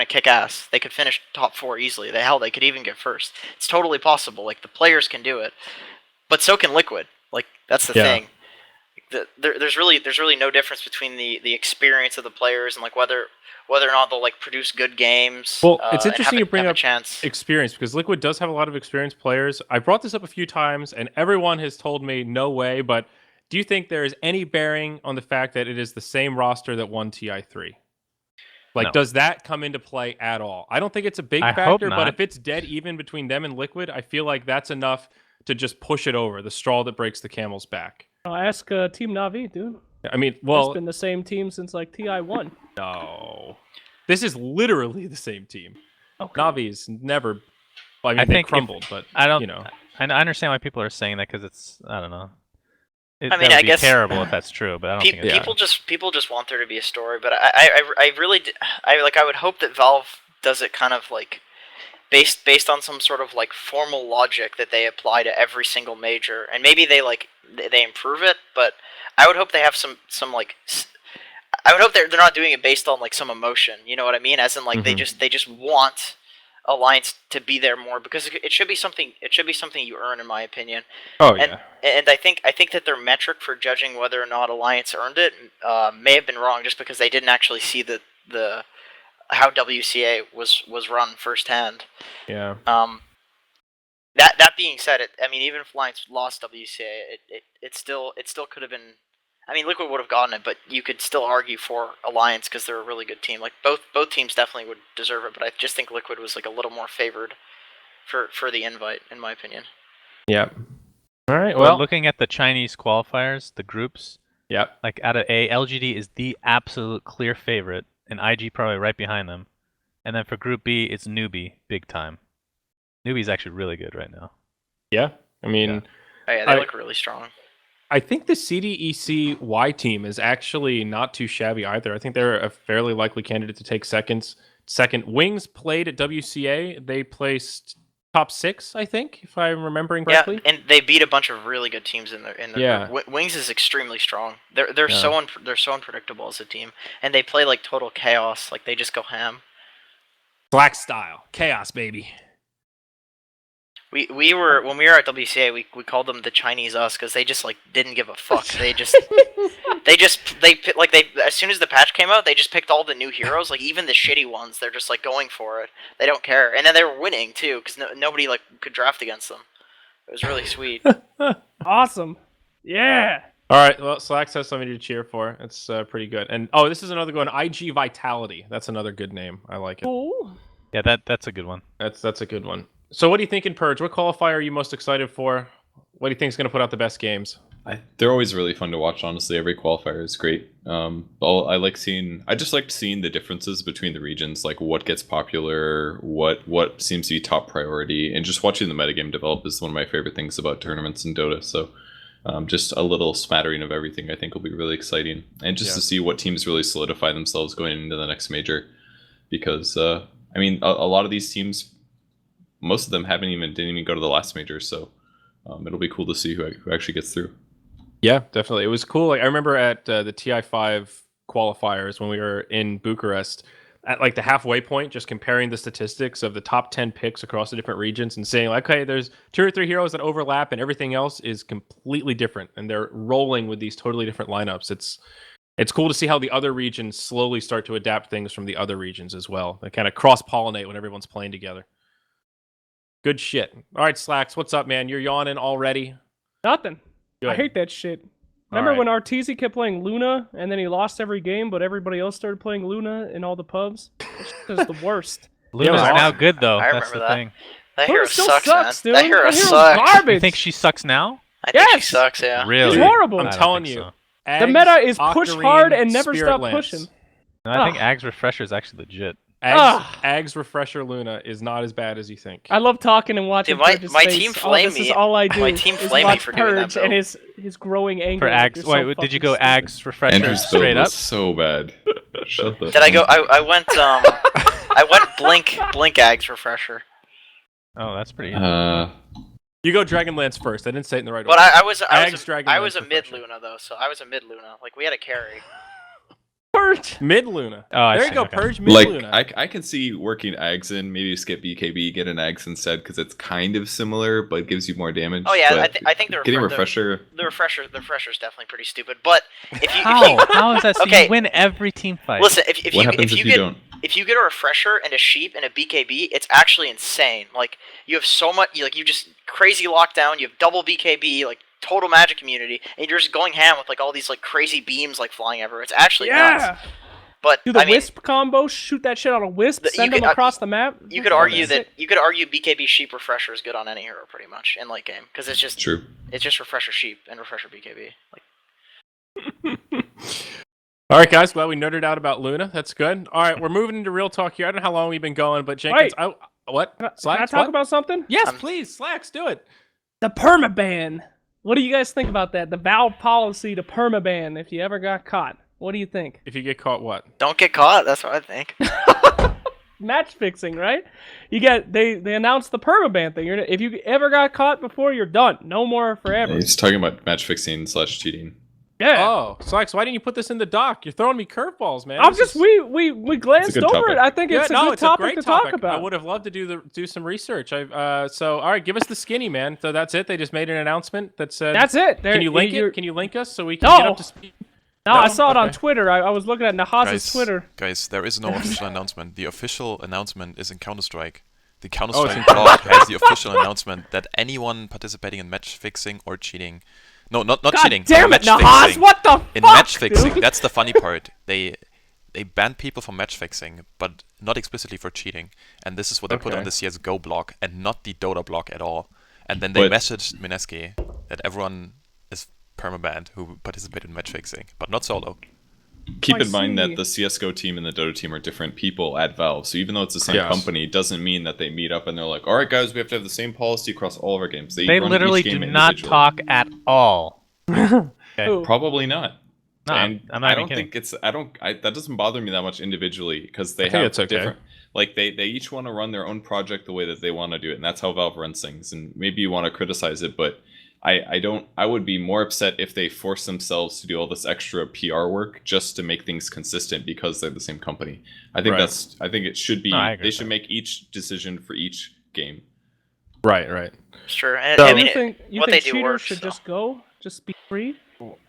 to kick ass. They could finish top 4 easily. They could even get first. It's totally possible. Like the players can do it, but so can Liquid. Like that's the Yeah. thing. There's really no difference between the experience of the players and like whether or not they'll like produce good games. Well, it's and interesting you bring have up a chance. experience because Liquid does have a lot of experienced players. I brought this up a few times, and everyone has told me no way. But do you think there is any bearing on the fact that it is the same roster that won TI3? Like, No. does that come into play at all? I don't think it's a big I hope factor, but not. if it's dead even between them and Liquid, I feel like that's enough to just push it over, the straw that breaks the camel's back. Oh, ask Team Navi, dude. I mean, It's well, been the same team since like TI1. no. This is literally the same team. Okay. Navi's never. Well, I mean, I they think if- crumbled, but I don't. you know. I understand why people are saying that because it's I don't know. I mean, that I would be guess- terrible if that's true, but I don't think it's People just want there to be a story, but I really I would hope that Valve does it kind of like based on some sort of like formal logic that they apply to every single major, and maybe they improve it, but I would hope they have some like I would hope they're not doing it based on like some emotion, you know what I mean? As in like they just want Alliance to be there more because it should be something you earn, in my opinion. Oh yeah. And I think that their metric for judging whether or not Alliance earned it may have been wrong, just because they didn't actually see the how WCA was run firsthand. Yeah. That being said, I mean, even if Alliance lost WCA, it still could have been. I mean, Liquid would have gotten it, but you could still argue for Alliance because they're a really good team. Like both teams definitely would deserve it, but I just think Liquid was like a little more favored for the invite, in my opinion. Yep. All right. Well, Well. looking at the Chinese qualifiers, the groups, Yep. like out of A, LGD is the absolute clear favorite, and IG probably right behind them. And then for Group B, it's Newbie, big time. Newbie's actually really good right now. Yeah. I mean, Oh, yeah, they look really strong. I think the CDEC Y team is actually not too shabby either. I think they're a fairly likely candidate to take second. Wings played at WCA. They placed top 6, I think, if I'm remembering correctly. Yeah, and they beat a bunch of really good teams in their Yeah. group. Wings is extremely strong. They're so unpredictable as a team, and they play like total chaos. Like they just go ham. Black style. Chaos, baby. We were when we were at WCA, we called them the Chinese us because they just like didn't give a fuck. They as soon as the patch came out, they just picked all the new heroes, like even the shitty ones. They're just like going for it. They don't care, and then they were winning too because nobody like could draft against them. It was really sweet. Awesome. Yeah. All right, well, Slacks has something to cheer for. It's pretty good. And this is another good one. IG Vitality. That's another good name. I like it. Ooh. Yeah, that's a good one. That's a good one. So what do you think in Purge? What qualifier are you most excited for? What do you think is going to put out the best games? They're always really fun to watch. Honestly, every qualifier is great. I just like seeing the differences between the regions, like what gets popular, what seems to be top priority, and just watching the metagame develop is one of my favorite things about tournaments in Dota. So, just a little smattering of everything I think will be really exciting, and just to see what teams really solidify themselves going into the next major, because a lot of these teams, most of them didn't even go to the last major, so it'll be cool to see who actually gets through. Yeah, definitely. It was cool. Like I remember at the TI5 qualifiers when we were in Bucharest, at like the halfway point, just comparing the statistics of the top 10 picks across the different regions and saying, like, okay, there's 2 or 3 heroes that overlap and everything else is completely different. And they're rolling with these totally different lineups. It's cool to see how the other regions slowly start to adapt things from the other regions as well. They kind of cross-pollinate when everyone's playing together. Good shit. All right, Slacks, what's up, man? You're yawning already. Nothing. Good. I hate that shit. Remember All right. when Arteezy kept playing Luna and then he lost every game, but everybody else started playing Luna in all the pubs? This is the worst. Luna's Yeah, now awesome. good though. I That's remember the that. thing. That Luna hero still sucks, sucks, man. dude. That hero hero's sucks. garbage. You think she sucks now? I think she Yes! sucks, yeah. Really? It's horrible. I'm I don't telling think you. so. The meta is push Octarine, hard and never Spirit stop Lance. pushing. No, I think Ugh. Ag's Refresher is actually legit. Ag's Refresher Luna is not as bad as you think. I love talking and watching Dude, my Purge's team face. flamed This is me. all I do. My team is flamed me watch for doing that Purge and build. his growing anger. For like, Ag's, you're so wait, did you fucking go stupid. Ag's Refresher Andrew's build straight up? was so bad. Shut the. Did I go? I went I went blink Ag's refresher. Oh, that's pretty. You go Dragonlance first. I didn't say it in the right But order. I was Ag's Dragonlance I was a mid refresher. Luna though, so I was a mid Luna. Like we had a carry. Purge. Mid Luna. Oh, I there see, you go, okay. Purge mid Like Luna. I can see working Ags in, maybe skip BKB, get an Ags instead because it's kind of similar but gives you more damage. Oh yeah, but I think the getting refresher. refresher. The refresher is definitely pretty stupid. But if you How is that? So Okay. you win every team fight. listen, if What you happens if you if you get don't? if you get a refresher and a sheep and a BKB, it's actually insane. Like you have so much, you just crazy lockdown. You have double BKB, like total magic immunity, and you're just going ham with like all these like crazy beams like flying everywhere. It's actually nuts. Yeah. But Do the I mean, Wisp combo, shoot that shit on a Wisp, You send could- them across the map. you could That's argue sick. that BKB sheep refresher is good on any hero pretty much in late game because it's just True. refresher sheep and refresher BKB. Like All right, guys. Glad we nerded out about Luna. That's good. All right, we're moving into real talk here. I don't know how long we've been going, but Jenkins, what? Can I Slacks? talk What? about something? Yes, please. Slacks, do it. The permaban. What do you guys think about that? The Valve policy to permaban if you ever got caught. What do you think? If you get caught, what? don't get caught. That's what I think. Match fixing, right? They announced the permaban thing. If you ever got caught before, you're done. No more forever. He's talking about match fixing / cheating. Yeah. Oh, Slacks, why didn't you put this in the doc? You're throwing me curveballs, man. I'm This just is- we glanced good over topic. it. I think it's a good topic great to talk about. I would have loved to do some research. So all right, give us the skinny, man. So that's it. They just made an announcement that said. That's it. Can you link You're- it? Can you link us so we can No. get up to speed? No, I No? saw it on Okay. Twitter. I was looking at Nahaz's Twitter. Guys, there is no official announcement. The official announcement is in Counter-Strike. The it's Counter-Strike in blog has the official announcement that anyone participating in match fixing or cheating, not God cheating, damn it, match Nahaz! fixing. What the In fuck, match fixing, dude? that's the funny part. They ban people from match fixing, but not explicitly for cheating. And this is what they put on Okay. the CS:GO blog and not the Dota blog at all. And then they But- messaged Mineski that everyone is permabanned who participated in match fixing, but not solo. Keep I in mind see. that the CS:GO team and the Dota team are different people at Valve. So even though it's the same Yes. company, it doesn't mean that they meet up and they're like, "All right, guys, we have to have the same policy across all of our games." They run literally each game do not individually. talk at all. Ooh. Probably not. No, And I'm not I even don't kidding. think it's. That doesn't bother me that much individually because they think have it's okay. different. Like they each want to run their own project the way that they want to do it, and that's how Valve runs things. And maybe you want to criticize it, but I don't. I would be more upset if they force themselves to do all this extra PR work just to make things consistent because they're the same company. I think Right. I think it should be. No, I agree They with should that. make each decision for each game. Right. Sure. And, So- I mean, you think what they do cheaters works, should so. just go? Just be free?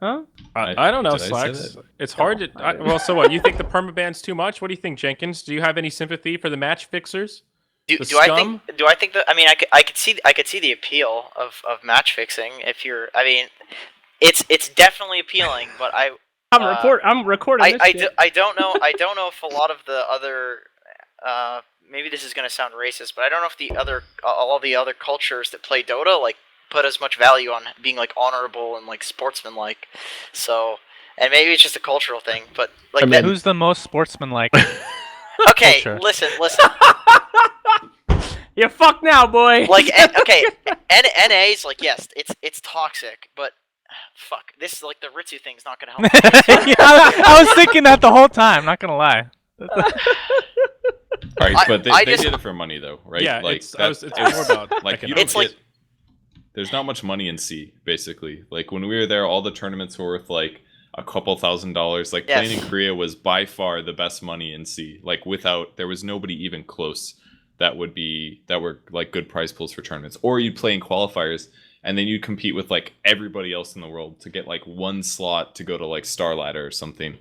Huh? I don't know, Did I say Slacks. that? It's hard to. Well, so what? You think the permaban's too much? What do you think, Jenkins? Do you have any sympathy for the match fixers? Do The I scum? think that I mean I could see the appeal of match fixing if you're I mean it's definitely appealing, but I'm recording this shit. I don't know if a lot of the other maybe this is gonna sound racist, but I don't know if all the other cultures that play Dota like put as much value on being like honorable and like sportsmanlike. So, and maybe it's just a cultural thing, but like Who's the most sportsmanlike? okay, culture? listen. You're fucked now, boy. Like okay, NA's like yes, it's toxic, but fuck, this is like the Ritsu thing's not gonna help. Yeah, I was thinking that the whole time. Not gonna lie. Right, but they just- did it for money though, right? Yeah, like it's that's more about like you economics. don't get. There's not much money in C, basically. Like when we were there, all the tournaments were worth like a couple $1,000s. Like playing in Korea was by far the best money in C. Like there was nobody even close that were like good prize pools for tournaments. Or you'd play in qualifiers and then you'd compete with like everybody else in the world to get like one slot to go to like Star Ladder or something.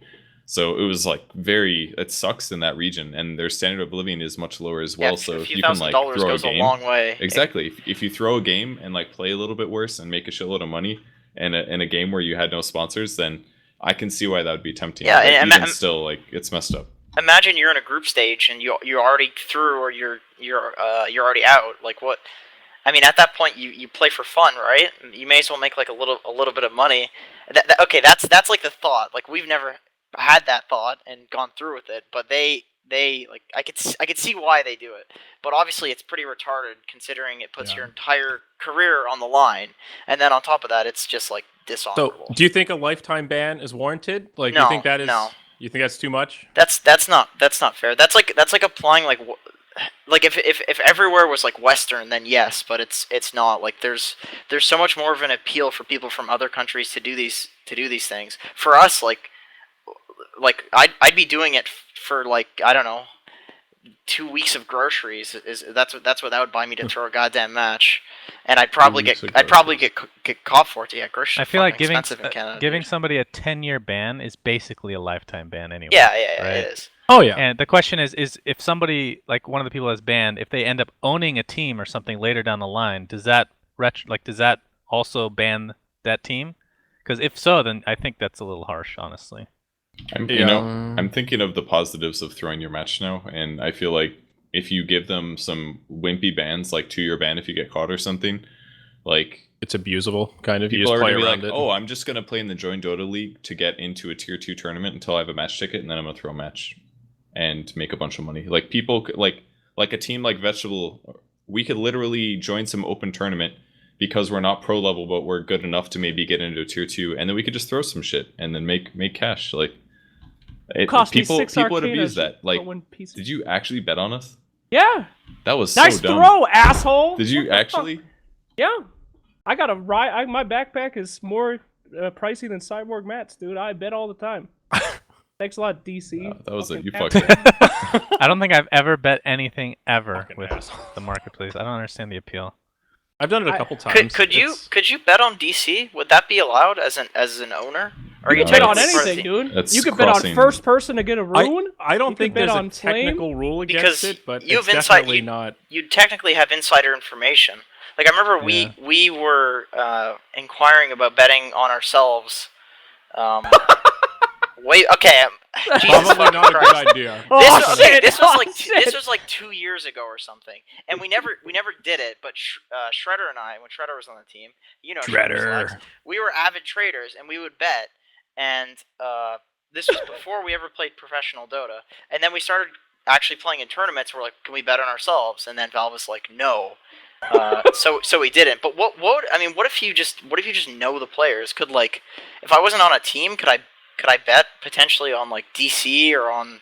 So it was like it sucks in that region, and their standard of living is much lower as well. So a if few you can like $1,000s throw a goes game, a long way. exactly. If you throw a game and like play a little bit worse and make a shitload of money in a game where you had no sponsors, then I can see why that would be tempting. Yeah, but and even still, like it's messed up. Imagine you're in a group stage and you're already through or you're already out. Like what? I mean, at that point you play for fun, right? You may as well make like a little bit of money. Okay, that's like the thought. Like we've never had that thought and gone through with it, but they like I could see why they do it. But obviously it's pretty retarded considering it puts your entire career on the line, and then on top of that it's just like dishonorable. So, do you think a lifetime ban is warranted? Like, No, you think that is? no. You think that's too much? That's not fair. That's like applying like if everywhere was like Western, then yes, but it's not. Like there's so much more of an appeal for people from other countries to do these things. For us, like I'd be doing it for like I don't know 2 weeks of groceries. That's what that would buy me to throw a goddamn match, and I'd probably get caught for it. Yeah, groceries. I feel like expensive in Canada, giving dude. somebody a 10-year ban is basically a lifetime ban anyway. Yeah, right? it is. Oh yeah. And the question is if somebody like one of the people that's banned, if they end up owning a team or something later down the line, does that also ban that team? Because if so, then I think that's a little harsh, honestly. I'm thinking of the positives of throwing your match now, and I feel like if you give them some wimpy bans, like 2-year ban if you get caught or something, like it's abusable, kind of. You people just are play gonna be around like, it. oh, I'm just gonna play in the Join Dota League to get into a tier 2 tournament until I have a match ticket, and then I'm gonna throw a match and make a bunch of money. Like people, like a team like Vegetable, we could literally join some open tournament because we're not pro level, but we're good enough to maybe get into a tier 2, and then we could just throw some shit and then make cash. Like people would abuse that. Like, did you actually bet on us? Yeah. That was Nice so dumb. throw, asshole. Did you actually? Yeah. I got a ride. My backpack is more pricey than Cyborg Matt's, dude. I bet all the time. Thanks a lot, DC. That was it. You Fucking fucked up. I don't think I've ever bet anything ever Fucking with asshole. the marketplace. I don't understand the appeal. I've done it a couple times. Could you bet on DC? Would that be allowed as an owner? Or You you can bet on technically part of anything, the- dude. That's You could bet on crossing- first person to get a rune. I don't You think can bet there's a on flame? technical rule Because against it, but you it's have insight- definitely you- not. You technically have insider information. Like I remember we were inquiring about betting on ourselves. Wait, okay. Jesus Probably fucking not a Christ. good idea. Oh, shit. This was Oh, like shit. this was like 2 years ago or something, and we never did it. But Shredder and I, when Shredder was on the team, you know, Shredder. we were avid traders, and we would bet. And this was before we ever played professional Dota, and then we started actually playing in tournaments. We're like, can we bet on ourselves? And then Valve was like, no. So we didn't. But what if you just know the players? Could like, if I wasn't on a team, could I bet potentially on like DC or on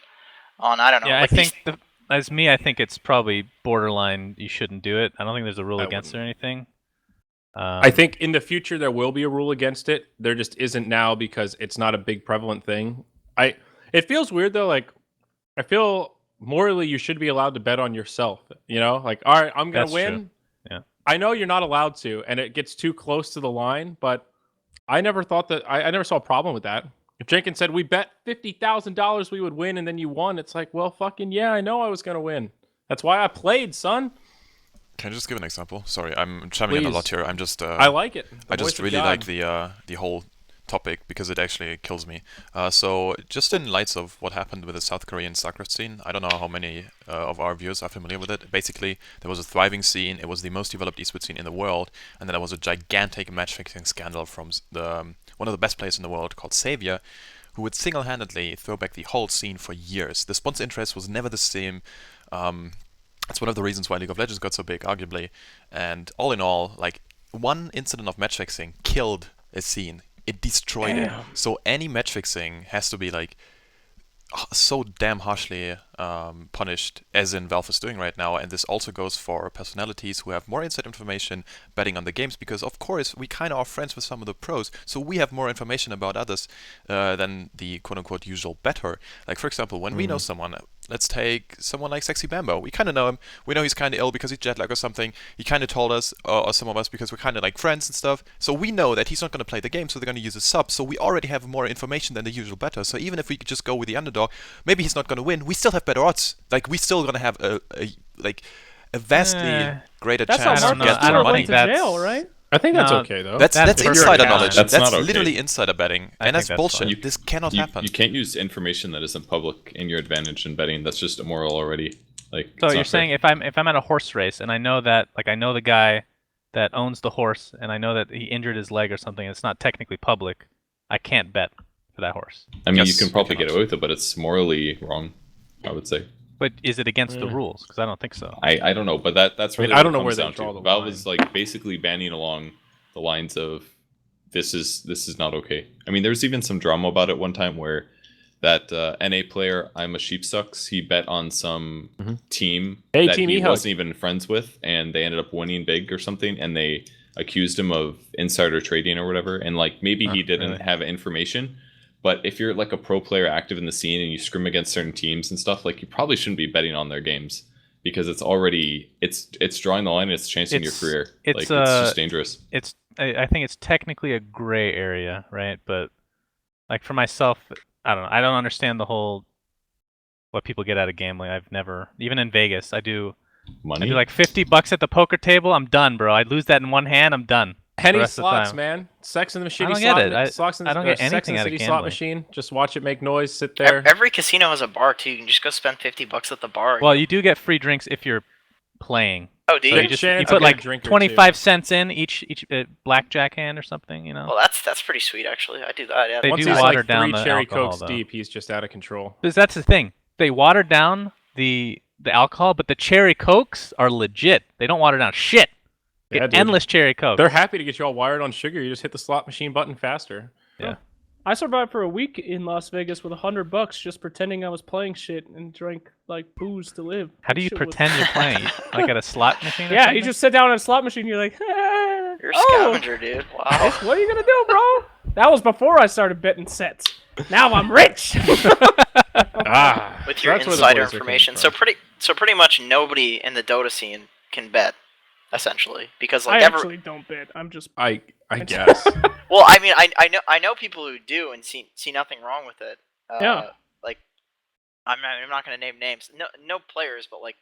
I don't know. Yeah, like I think as me, I think it's probably borderline. You shouldn't do it. I don't think there's a rule I against it or anything. I think in the future there will be a rule against it. There just isn't now because it's not a big prevalent thing. It feels weird though. Like I feel morally you should be allowed to bet on yourself. You know, like all right, I'm gonna That's win. true. Yeah. I know you're not allowed to, and it gets too close to the line. But I never thought that. I never saw a problem with that. If Jenkins said we bet $50,000 we would win, and then you won, it's like, well, fucking yeah, I know I was gonna win. That's why I played, son. Can I just give an example? Sorry, I'm chiming in a lot Please. here. I'm just. I like it. I The voice just of really God. like the whole topic because it actually kills me. So just in lights of what happened with the South Korean StarCraft scene, I don't know how many of our viewers are familiar with it. Basically, there was a thriving scene. It was the most developed esports scene in the world, and then there was a gigantic match fixing scandal from one of the best players in the world called Savior, who would single-handedly throw back the whole scene for years. The sponsor interest was never the same. That's one of the reasons why League of Legends got so big, arguably. And all in all, like, one incident of match fixing killed a scene. It destroyed it. So any match fixing has to be like so damn harshly punished, as in Valve is doing right now. And this also goes for personalities who have more inside information betting on the games, because of course we kind of are friends with some of the pros, so we have more information about others than the quote-unquote usual bettor. Like, for example, when we know someone, let's take someone like Sexy Bambo. We kind of know him. We know he's kind of ill because he's jet lag or something. He kind of told us, or some of us, because we're kind of like friends and stuff. So we know that he's not going to play the game, so they're going to use a sub. So we already have more information than the usual bettor. So even if we could just go with the underdog, maybe he's not going to win. We still have better odds. Like, we still going to have a vastly greater That's how chance Marcus to get I Stewart don't money. went to think jail, that's- right? I think that's No, okay though. That's perfect insider balance. knowledge. That's That's not okay. literally insider betting, I and that's think that's bullshit. fine. This cannot happen. You can't use information that isn't public in your advantage in betting. That's just immoral already. Like, So it's not you're saying fair. if I'm at a horse race and I know that, like, I know the guy that owns the horse and I know that he injured his leg or something, and it's not technically public, I can't bet for that horse. I mean, Yes, you can you probably get cannot. away with it, but it's morally wrong, I would say. But is it against the rules? Because I don't think so. I don't know, but that's I mean, really I what don't it know where comes they down draw to. the Valve line. is like basically banning along the lines of this is not okay. I mean, there was even some drama about it one time where that NA player, I'm a Sheep Sucks, he bet on some team Hey, that Team he E-Hug. wasn't even friends with, and they ended up winning big or something, and they accused him of insider trading or whatever. And like, maybe he didn't really? have information, but if you're like a pro player active in the scene and you scrim against certain teams and stuff, like, you probably shouldn't be betting on their games, because it's already it's drawing the line and it's changing your It's- career. it's, Like, it's just dangerous. I think it's technically a gray area, right? But like for myself, I don't know. I don't understand the whole what people get out of gambling. I've never, even in Vegas, I do Money. like $50 at the poker table. I'm done, bro. I lose that in one hand. I'm done. Penny the rest of the slots, time. man. Sex in the shitty don't get slot. it. I don't get Sex in anything the out of City slot gambling. machine. Just watch it make noise. Sit there. Every casino has a bar too. You can just go spend $50 at the bar. Well, you do get free drinks if you're playing. oh, do So you? you just Chance you to put get a like drink or 25 cents in each blackjack hand or something, you know. Well, that's pretty sweet actually. I do that. Yeah. They Once do he's water like down 3 the cherry alcohol, cokes though. deep, he's just out of control. Because that's the thing. They water down the alcohol, but the cherry cokes are legit. They don't water down shit. Yeah, Get dude. endless cherry coke. They're happy to get you all wired on sugar. You just hit the slot machine button faster. I survived for a week in Las Vegas with $100 just pretending I was playing shit and drank like booze to live. How do you Shit was- pretend you're playing? Like at a slot machine? Or Yeah, something? you just sit down at a slot machine. You're like, You're a oh, scavenger, dude. Wow. what are you gonna do, bro? That was before I started betting sets. Now I'm rich. Ah, With your that's where the insider boys are coming information. from. So pretty much nobody in the Dota scene can bet, essentially, because I like actually don't bet. I'm just. I guess. Well, I mean, I know people who do and see nothing wrong with it. Yeah. Like, I'm not gonna name names. No players, but like,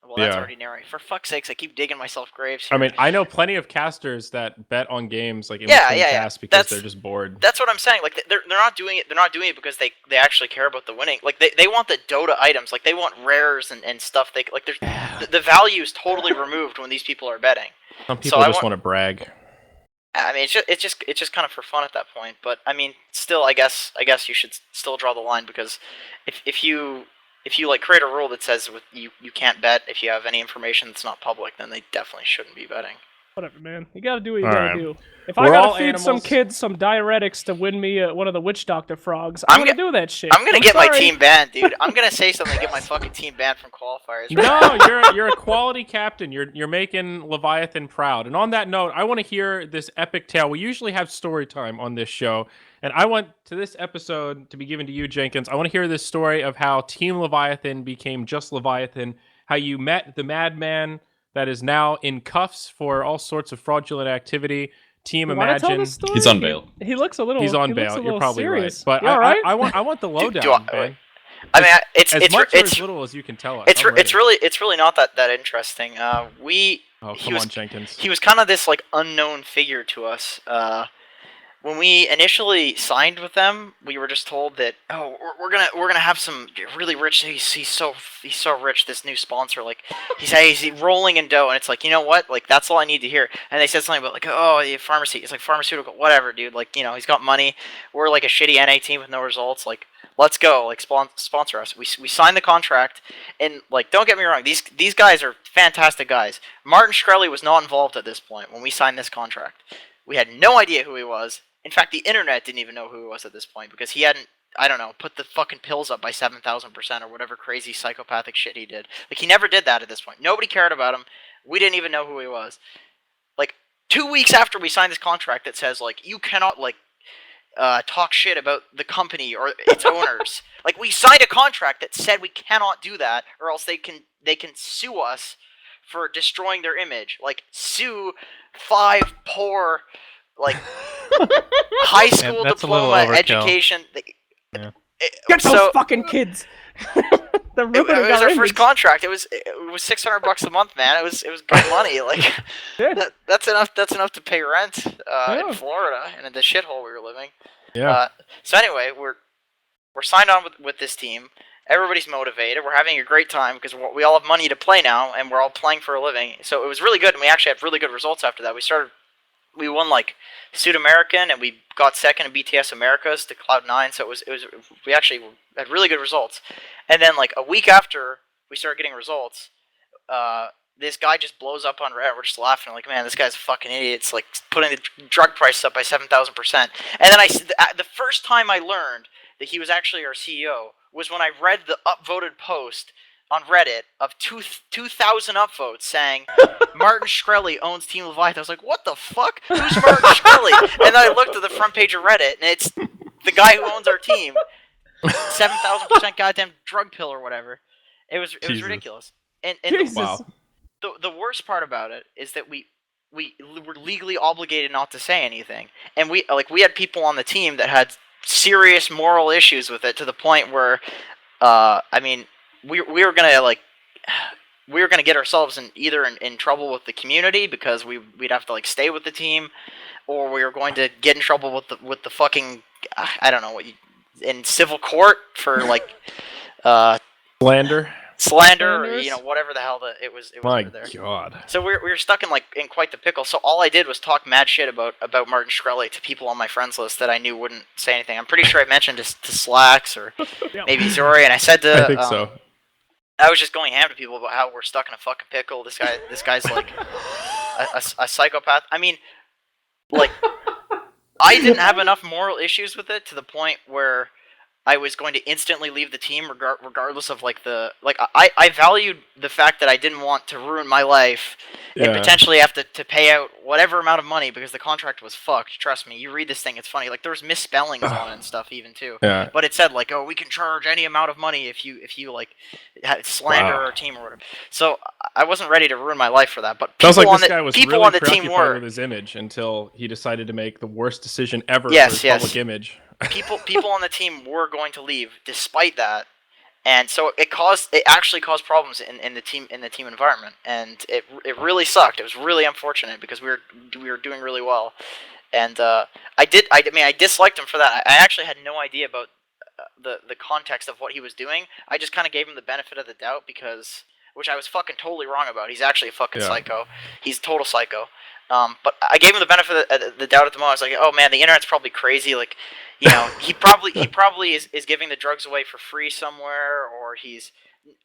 well, that's Yeah. already narrated. For fuck's sakes, I keep digging myself graves. I here. mean, I know plenty of casters that bet on games like in Yeah, between yeah, yeah. casts because That's- they're just bored. That's what I'm saying. Like they're not doing it. They're not doing it because they actually care about the winning. Like they want the Dota items. Like they want rares and stuff. They like there's the value is totally removed when these people are betting. Some people I just want- want to brag. I mean, it's just kind of for fun at that point. But I mean, still, I guess you should still draw the line, because if you like create a rule that says you can't bet if you have any information that's not public, then they definitely shouldn't be betting. Whatever, man. You gotta do what you All gotta right. do. If We're I all gotta feed some animals. kids some diuretics to win me one of the witch doctor frogs, I'm gonna do that shit. I'm gonna get my sorry. team banned, dude. I'm gonna say something, get my fucking team banned from qualifiers. No, you're a quality captain. You're making Leviathan proud. And on that note, I want to hear this epic tale. We usually have story time on this show, and I want to this episode to be given to you, Jenkins. I want to hear this story of how Team Leviathan became just Leviathan, how you met the madman that is now in cuffs for all sorts of fraudulent activity. Team You wanna tell Imagine. this story? He's on bail. He looks a little. He's on he looks bail. a You're little probably serious. right. But You all right? I want the lowdown, man. I mean, it's As it's much or it's as little as you can tell us. it's I'm ready. really not that interesting. We Oh, he come was on, Jenkins. he was kind of this like unknown figure to us. When we initially signed with them, we were just told that we're gonna have some really rich. He's so rich. This new sponsor, like he's rolling in dough, and it's like, you know what, like that's all I need to hear. And they said something about like, oh, the pharmacy. It's like pharmaceutical, whatever, dude. Like, you know, he's got money. We're like a shitty NA team with no results. Like, let's go. Like, sponsor us. We signed the contract, and like, don't get me wrong. These guys are fantastic guys. Martin Shkreli was not involved at this point when we signed this contract. We had no idea who he was. In fact, the internet didn't even know who he was at this point because he hadn't, I don't know, put the fucking pills up by 7,000% or whatever crazy psychopathic shit he did. Like, he never did that at this point. Nobody cared about him. We didn't even know who he was. Like, 2 weeks after we signed this contract that says, like, you cannot, like, talk shit about the company or its owners. Like, we signed a contract that said we cannot do that or else they can sue us for destroying their image. Like, sue 5 poor, like, high school diploma education. Get those fucking kids. It was our first contract. It was $600 a month, man. It was good money. Like, that's enough. That's enough to pay rent in Florida and in the shithole we were living. Yeah. So anyway, we're signed on with this team. Everybody's motivated. We're having a great time because we all have money to play now, and we're all playing for a living. So it was really good, and we actually had really good results after that. We won like Sud American, and we got second in BTS Americas to Cloud9. So we actually had really good results. And then like a week after we started getting results, this guy just blows up on Reddit. We're just laughing like, man, this guy's a fucking idiot. It's like putting the drug price up by 7,000%. And then the first time I learned that he was actually our CEO was when I read the upvoted post on Reddit of 2,000 upvotes saying Martin Shkreli owns Team Leviathan. I was like, what the fuck? Who's Martin Shkreli? And then I looked at the front page of Reddit, and it's the guy who owns our team. 7,000% goddamn drug pill or whatever. It was ridiculous. And the worst part about it is that we were legally obligated not to say anything, and we had people on the team that had serious moral issues with it to the point where, I mean, we were gonna get ourselves in trouble with the community because we'd have to like stay with the team, or we were going to get in trouble with the fucking, I don't know in civil court for like slander, or, you know, whatever the hell it was My there. God. So we were stuck in quite the pickle. So all I did was talk mad shit about Martin Shkreli to people on my friends list that I knew wouldn't say anything. I'm pretty sure I mentioned to Slacks or maybe Zori, and I said to I think so. I was just going ham to people about how we're stuck in a fucking pickle. This guy's like a psychopath. I mean, like, I didn't have enough moral issues with it to the point where I was going to instantly leave the team regardless of I valued the fact that I didn't want to ruin my life and potentially have to pay out whatever amount of money because the contract was fucked. Trust me, you read this thing, it's funny. Like, there was misspellings on it and stuff even too. Yeah. But it said like, oh, we can charge any amount of money if you like slander our team or whatever. So I wasn't ready to ruin my life for that. But Sounds people like this guy was really on the team preoccupied were with his image until he decided to make the worst decision ever Yes, for his yes. public image. people on the team were going to leave despite that, and so it actually caused problems in the team environment, and it really sucked. It was really unfortunate because we were doing really well, and I disliked him for that. I actually had no idea about the context of what he was doing. I just kind of gave him the benefit of the doubt which I was fucking totally wrong about. He's actually a fucking psycho. He's a total psycho. But I gave him the benefit of the doubt at the moment. I was like, oh man, the internet's probably crazy. Like, you know, he probably is giving the drugs away for free somewhere, or he's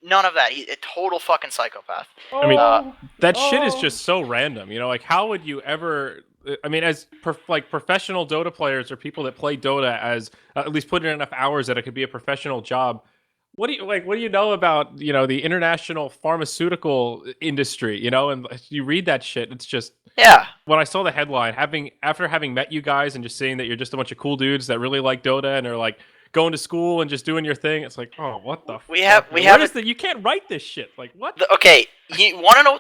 none of that. He's a total fucking psychopath. I mean, that shit is just so random. You know, like, how would you ever? I mean, as professional Dota players or people that play Dota, as at least put in enough hours that it could be a professional job. What do you know about, you know, the international pharmaceutical industry, you know, and you read that shit, it's just, when I saw the headline, after having met you guys and just seeing that you're just a bunch of cool dudes that really like Dota and are like going to school and just doing your thing, it's like, oh, what the fuck? You can't write this shit. Like, what? Okay, you want to know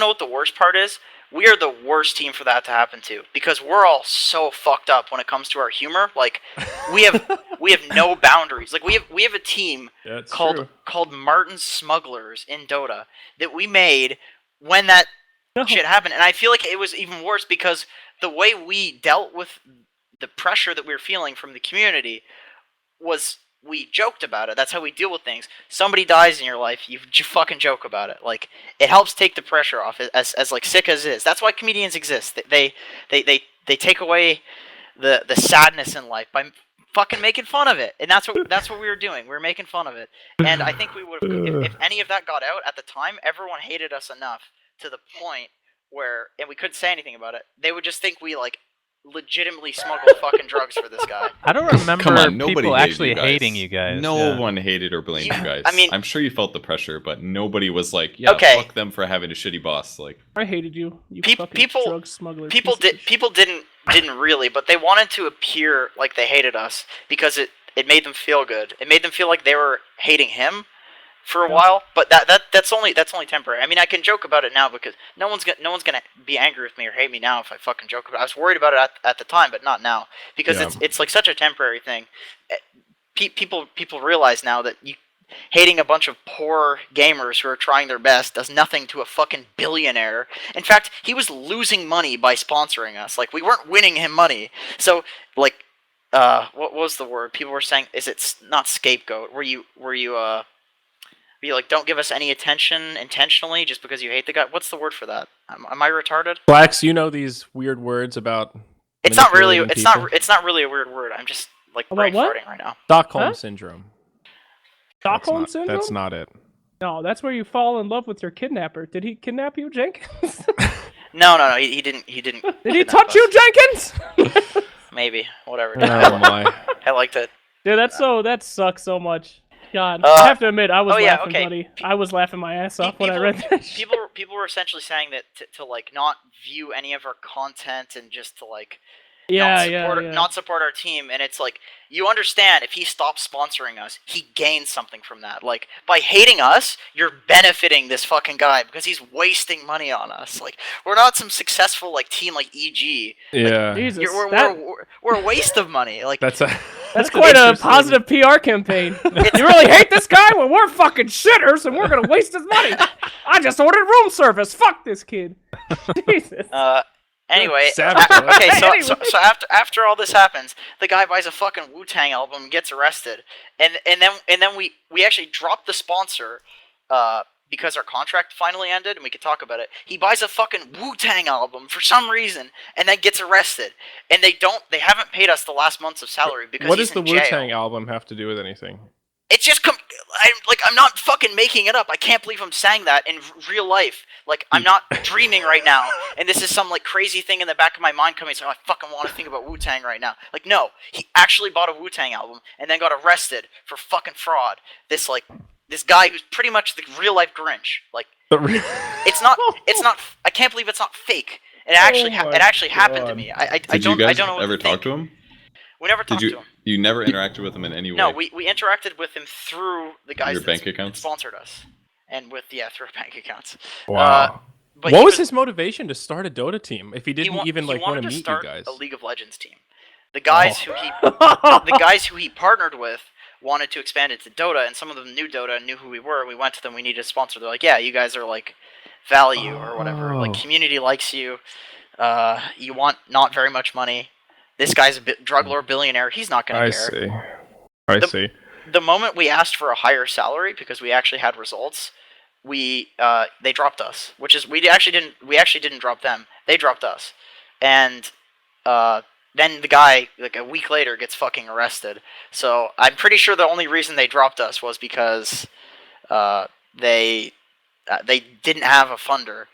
what the worst part is? We are the worst team for that to happen to, because we're all so fucked up when it comes to our humor. Like, we have no boundaries. Like, we have a team called Martin's Smugglers in Dota that we made when that shit happened, and I feel like it was even worse because the way we dealt with the pressure that we were feeling from the community was we joked about it. That's how we deal with things. Somebody dies in your life, you fucking joke about it. Like, it helps take the pressure off. As like sick as it is. That's why comedians exist. They take away the sadness in life by fucking making fun of it, and that's what we were doing. We were making fun of it, and I think we would have, if any of that got out at the time, everyone hated us enough to the point where, and we couldn't say anything about it. They would just think we like legitimately smuggled fucking drugs for this guy. I don't remember Come on, nobody people hated actually you guys. hating you guys. No yeah. one hated or blamed you guys. I mean, I'm sure you felt the pressure, but nobody was like, "Yeah, Okay. fuck them for having a shitty boss." Like, I hated you. You Peop- fucking people- drug smuggler. People didn't really, but they wanted to appear like they hated us because it made them feel good. It made them feel like they were hating him for a while, but that's only temporary. I mean, I can joke about it now because no one's gonna be angry with me or hate me now if I fucking joke about it. I was worried about it at the time, but not now because it's like such a temporary thing. People realize now that hating a bunch of poor gamers who are trying their best does nothing to a fucking billionaire. In fact, he was losing money by sponsoring us. Like, we weren't winning him money. So, like, what was the word? People were saying, is it not scapegoat? Were you like, don't give us any attention intentionally just because you hate the guy? What's the word for that? Am I retarded? Blacks, you know these weird words about. It's not really. manipulating It's not really a weird word. I'm just like About brain what? farting right now. Stockholm Huh? syndrome. Stockholm That's syndrome? That's not it. No, that's where you fall in love with your kidnapper. Did he kidnap you, Jenkins? No. He didn't. He didn't. Did he kidnap touch us. you, Jenkins? Maybe. Whatever. Oh my. I liked it. Dude, that sucks so much. God, Uh, I have to admit, I was oh, yeah, laughing, okay. buddy. I was laughing my ass off when I read that. shit. People were essentially saying that to like not view any of our content and just to like not support our team, and it's like, you understand, if he stops sponsoring us, he gains something from that. Like, by hating us, you're benefiting this fucking guy because he's wasting money on us. Like, we're not some successful like team like EG. Yeah. Jesus, We're a waste of money. Like, That's a. that's quite a interesting. positive PR campaign. You really hate this guy? Well, we're fucking shitters, and we're gonna waste his money. I just ordered room service. Fuck this kid. Jesus. Anyway, Savage, okay, Anyway. so after all this happens, the guy buys a fucking Wu-Tang album and gets arrested, and then we actually dropped the sponsor because our contract finally ended and we could talk about it. He buys a fucking Wu-Tang album for some reason and then gets arrested, and they haven't paid us the last months of salary because What he's does the in jail. Wu-Tang album have to do with anything? It's just I'm not fucking making it up. I can't believe I'm saying that in real life. Like, I'm not dreaming right now, and this is some like crazy thing in the back of my mind coming. So I fucking want to think about Wu-Tang right now. Like, no, he actually bought a Wu-Tang album and then got arrested for fucking fraud. This guy who's pretty much the real life Grinch. Like, it's not. I can't believe it's not fake. It actually happened to me. I did don't you guys I don't know what ever to talk think. to him? We never talked to him. You never interacted with him in any way? No, we interacted with him through the guys Your that bank accounts? sponsored us, and through our bank accounts. Wow. But What he was his motivation to start a Dota team if he didn't even he like want wanted to to meet start you guys? a League of Legends team. The guys the guys who he partnered with wanted to expand it to Dota, and some of them knew Dota and knew who we were. We went to them. We needed a sponsor. They're like, yeah, you guys are like value or whatever. Like, community likes you. You want not very much money. This guy's a drug lord billionaire. He's not going to care. I see. The moment we asked for a higher salary because we actually had results, they dropped us. Which is, we actually didn't drop them. They dropped us, and then the guy, like a week later, gets fucking arrested. So I'm pretty sure the only reason they dropped us was because they didn't have a funder.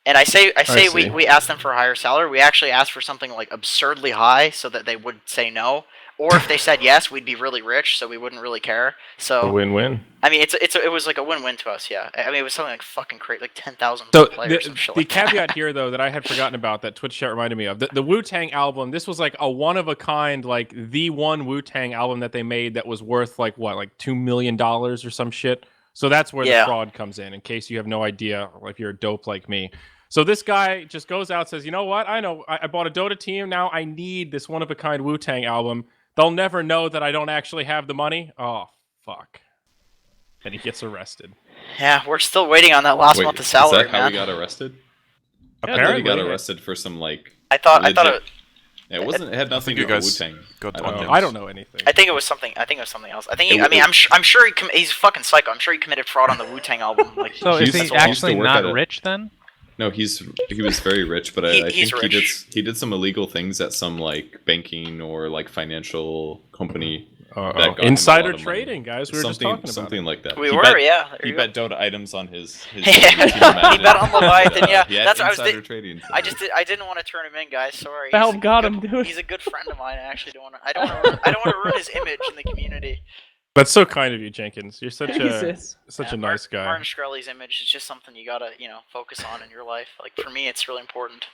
And I say see. we asked them for a higher salary. We actually asked for something like absurdly high so that they would say no. Or if they said yes, we'd be really rich, so we wouldn't really care. So A win-win. I mean, it was like a win-win to us, yeah. I mean, it was something like fucking crazy, like 10,000 So players and shit the like that. caveat here, though, that I had forgotten about that Twitch chat reminded me of, the Wu-Tang album, this was like a one-of-a-kind, like the one Wu-Tang album that they made that was worth like what, like $2 million or some shit. So that's where the fraud comes in case you have no idea, if you're a dope like me. So this guy just goes out and says, you know what? I know I bought a Dota team. Now I need this one-of-a-kind Wu-Tang album. They'll never know that I don't actually have the money. Oh, fuck. and he gets arrested. Yeah, we're still waiting on that last month of salary, is that how man. he got arrested? Apparently, I thought he got arrested for some like. I thought legit- It wasn't. It had nothing to you do with guys Wu-Tang. got I don't know. onions. I don't know anything. I think it was something. I think it was something else. I think. I'm sure he's fucking psycho. I'm sure he committed fraud on the Wu-Tang album. Like, So He is used he to actually work not at a- rich then? No, he was very rich, but I He's think rich. he did some illegal things at some like banking or like financial company. that got him a Insider lot of money. trading, guys. We were just something talking about something it. like that. we He were, bet- yeah. There He you go. bet Dota items on his. He bet on Leviathan. Yeah, he had that's what I was. insider trading. I didn't want to turn him in, guys. Sorry. Valve He's a got good- him, dude. He's a good friend of mine. I actually don't want to. I don't want to ruin his image in the community. That's so kind of you, Jenkins. You're such Jesus. a Yeah, nice guy. Martin Shkreli's image is just something you gotta, focus on in your life. Like for me, it's really important.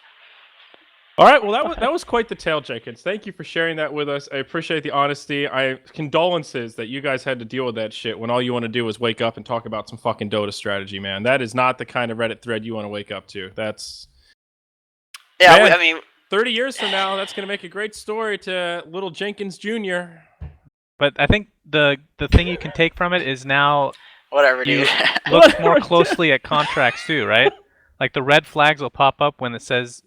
All right, well that was quite the tale, Jenkins. Thank you for sharing that with us. I appreciate the honesty. Condolences that you guys had to deal with that shit when all you want to do is wake up and talk about some fucking Dota strategy, man. That is not the kind of Reddit thread you want to wake up to. That's Yeah, Man. I mean, 30 years from now. That's gonna make a great story to little Jenkins Jr. But I think the thing you can take from it is now whatever, you dude. look more closely at contracts too, right? Like the red flags will pop up when it says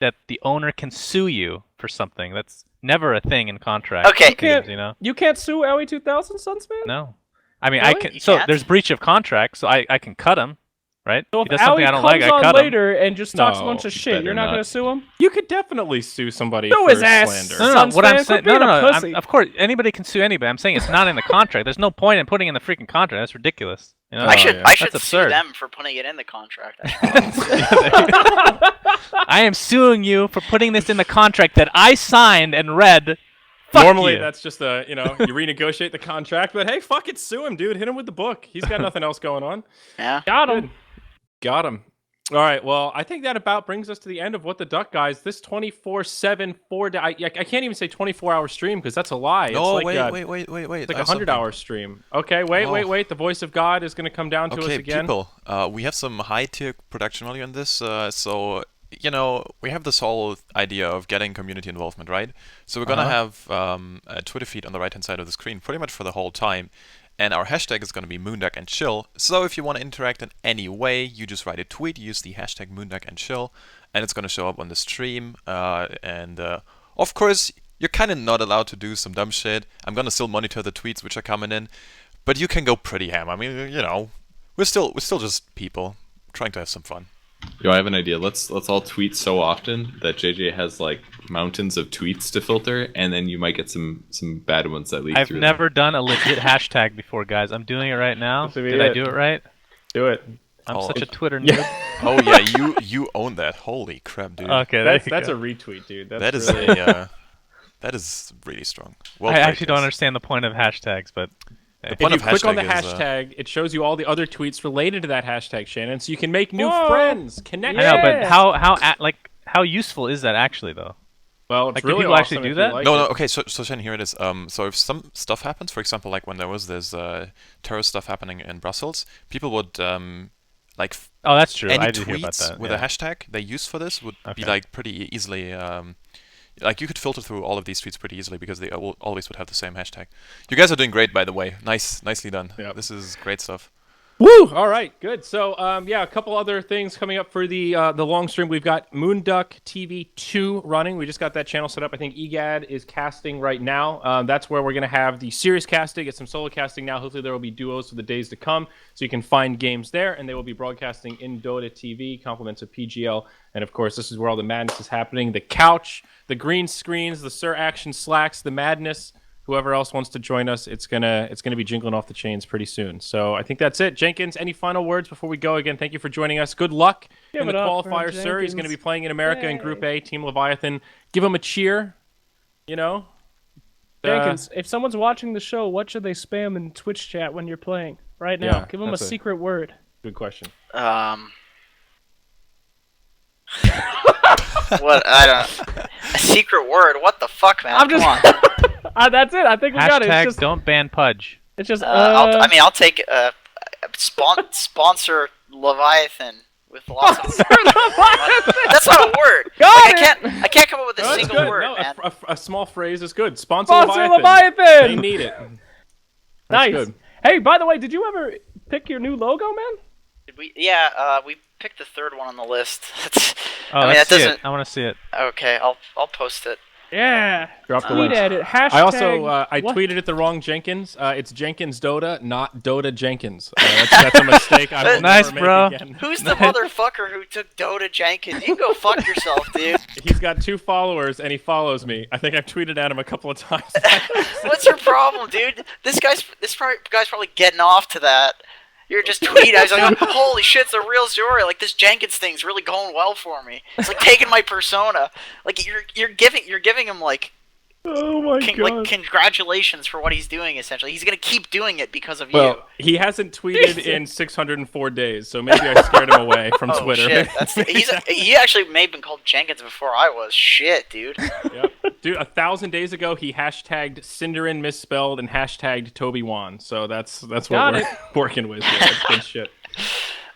that the owner can sue you for something. That's never a thing in contracts. Okay. games, you know? You can't sue LE 2000, Sunsman? No. I mean, Really? I can. You So can't? there's breach of contract, so I can cut him, right? So He if does something Ali I don't comes like, I on cut him. later and just talks a No, bunch of shit, better you're not not. gonna sue him? You could definitely sue somebody Sue for his ass. slander. No, Suns what I'm fan, saying, quit being a no. pussy. Of course, anybody can sue anybody. I'm saying it's not in the contract. There's no point in putting in the freaking contract. That's ridiculous. You know? Oh, I should yeah. I should That's sue absurd. them for putting it in the contract. I am suing you for putting this in the contract that I signed and read. Fuck Normally, you. that's just you renegotiate the contract, but hey, fuck it, sue him, dude. Hit him with the book. He's got nothing else going on. Yeah. Got him. Got him. All right, well, I think that about brings us to the end of What the Duck, guys. This 24/7, 4 day, I can't even say 24-hour stream because that's a lie. No, it's like wait. It's like a 100-hour stream. Okay, wait. The voice of God is going to come down to us Okay, again. people, we have some high-tier production value in this, so, we have this whole idea of getting community involvement, right? So we're gonna have a Twitter feed on the right-hand side of the screen pretty much for the whole time, and our hashtag is gonna be Moonduck and Chill, so if you want to interact in any way, you just write a tweet, use the hashtag Moonduck and Chill, and it's gonna show up on the stream, and of course, you're kinda not allowed to do some dumb shit. I'm gonna still monitor the tweets which are coming in, but you can go pretty ham. I mean, we're still just people trying to have some fun. Yo, I have an idea. Let's all tweet so often that JJ has like mountains of tweets to filter, and then you might get some bad ones that leak I've through. never done a legit hashtag before, guys. I'm doing it right now. This will be Did I it. do it right? Do it. I'm Oh. such a Twitter noob. Oh yeah, you own that. Holy crap, dude. Okay, That's a retweet, dude. That's really... That is really strong. Well I played, actually don't guys. understand the point of hashtags, but The If point you of click on the hashtag is, hashtag, it shows you all the other tweets related to that hashtag, Shannon, so you can make new Whoa. friends, connect. I know. But Yeah. how useful is that actually though? Well, it's Like, do really people actually awesome do if you that? like No, it. okay, so Shannon, here it is. So if some stuff happens, for example, like when there was this terrorist stuff happening in Brussels, people would like Oh, that's true. any I did hear about tweets that. with yeah. a hashtag they use for this would be Okay. like pretty easily. Like you could filter through all of these tweets pretty easily because they always would have the same hashtag. You guys are doing great, by the way. Nicely done. Yep. This is great stuff. Woo! All right, good. So, a couple other things coming up for the long stream. We've got Moonduck TV 2 running. We just got that channel set up. I think EGAD is casting right now. That's where we're going to have the series casting, get some solo casting now. Hopefully there will be duos for the days to come, so you can find games there, and they will be broadcasting in Dota TV, compliments of PGL. And, of course, this is where all the madness is happening. The couch, the green screens, the Sir Action slacks, the madness. Whoever else wants to join us, it's gonna be jingling off the chains pretty soon. So I think that's it. Jenkins, any final words before we go? Again, thank you for joining us. Good luck Give in the it up for qualifier, sir. He's going to be Jenkins. playing in America in Yay. Group A, Team Leviathan. Give him a cheer. Jenkins, if someone's watching the show, what should they spam in Twitch chat when you're playing right now? Yeah, Give them a that's secret word. Good question. What? I don't. A secret word? What the fuck, man? I'm just. Come on. That's it. I think we got it. Hashtag It's just. don't ban Pudge. It's just. I'll take sponsor Leviathan with lots of. That's not a word. Got Like, it! I can't come up with a No, that's single good. word, No, man. a small phrase is good. Sponsor Sponsor Leviathan. Leviathan! They need it. That's Nice. good. Hey, by the way, did you ever pick your new logo, man? Did we? Yeah, we picked the third one on the list. Oh, I mean, let's that see doesn't. it. I want to see it. Okay, I'll post it. Yeah. Drop the Tweet link. at it. Hashtag. I also I what? tweeted it the wrong Jenkins. It's Jenkins Dota, not Dota Jenkins. That's a mistake. I will Nice, never make bro. again. Who's the motherfucker who took Jenkins? You can go fuck yourself, dude. He's got 2 followers and he follows me. I think I've tweeted at him a couple of times. What's your problem, dude? This guy's probably getting off to that. You're just tweeting. I was like, holy shit, it's a real story. Like this Jenkins thing's really going well for me. It's like taking my persona. Like you're giving him like. Oh my god. Like congratulations for what he's doing. Essentially, he's gonna keep doing it because of you. Well, he hasn't tweeted in 604 days, so maybe I scared him away from Oh Twitter. shit! He actually may have been called Jenkins before I was. Shit, dude. Yep. Dude, 1,000 days ago, he hashtagged Cinderin misspelled and hashtagged Toby Wan. So that's what Got we're it. working with. Yeah, that's good shit.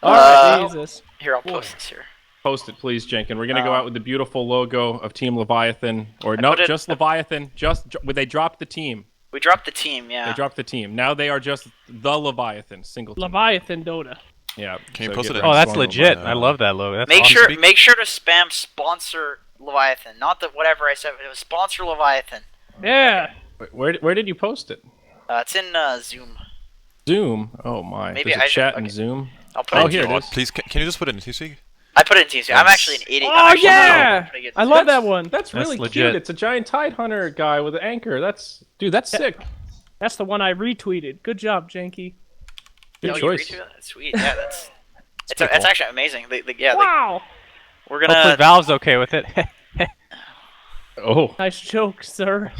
Alright, Jesus. Here, I'll post this here. Post it, please, Jenkin. We're gonna go out with the beautiful logo of Team Leviathan, or no, put it- just Leviathan. They dropped the team. We dropped the team. Yeah. They dropped the team. Now they are just the Leviathan, single team. Leviathan Dota. Yeah. Can you so post get it ready in- Oh, that's for legit. my, I love that logo. That's Make awesome. sure to spam sponsor Leviathan, not the whatever I said. It was sponsor Leviathan. Yeah. Where did you post it? It's in Zoom. Zoom. Oh my. Maybe There's a I should- chat in okay. Zoom. I'll put Oh, it. here in it Teamspeak. is. Please, can you just put it in TeamSpeak? I put it in Teamspeak. I'm actually an idiot. Oh I'm actually yeah. pretty good. I love that one. That's really legit. cute. It's a giant tide hunter guy with an anchor. That's sick. That's the one I retweeted. Good job, Janky. Good Oh, you choice. retweeted that? That's sweet. Yeah, that's. It's pretty cool. actually amazing. Yeah, Wow. we're Hopefully gonna. Valve's okay with it. Oh. Nice joke, sir.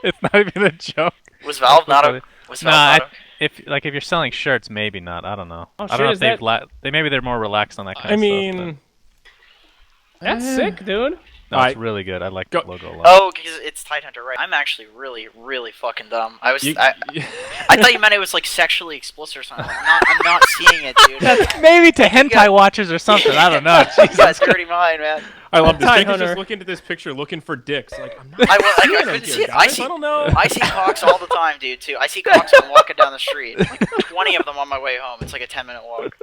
It's not even a joke. Was Valve not funny. a? Was Nah, Valve not a? if you're selling shirts, maybe not. I don't know. Oh, I shit, don't know is if that- maybe they're more relaxed on that kind I of mean, stuff. That's sick, dude. but no, it's I- really good. I like Go- the logo a lot. Oh, because it's Tidehunter, right? I'm actually really, really fucking dumb. I was. I thought you meant it was like sexually explicit or something. I'm not seeing it, dude. Maybe to hentai watchers or something. I don't know. You got a dirty mind, man. I love this. Tide Jenkins hunter. just looking at this picture, looking for dicks. Like, I'm not. I doing couldn't it see here, it. I guys. see. I don't know. I see cocks all the time, dude. Too. I see cocks when I'm walking down the street. Like 20 of them on my way home. It's like a 10-minute walk.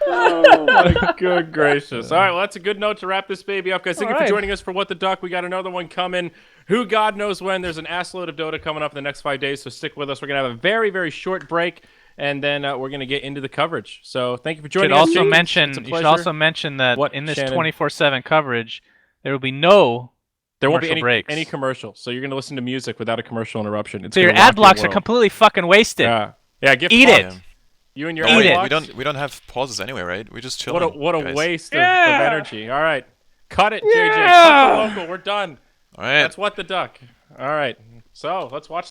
Oh my good gracious! All right, well that's a good note to wrap this baby up, guys. Thank you for Alright. joining us for What the Duck. We got another one coming. Who God knows when? There's an assload of Dota coming up in the next 5 days, so stick with us. We're gonna have a very very short break, and then we're gonna get into the coverage. So thank you for joining us. James. It's a You should pleasure. also mention that What, in this Shannon? 24/7 coverage, there will be no There won't be commercial breaks. any commercials, so you're gonna listen to music without a commercial interruption. It's So your gonna rock ad blocks are world. completely fucking wasted. Yeah, get Eat fucked. it. Yeah. You and your Eat ad it. blocks? We don't have pauses anyway, right? We just chill. What a guys. waste Yeah. of energy. All right, cut it, JJ. Yeah. Cut the local. We're done. All right. That's What the Duck. All right, so let's watch.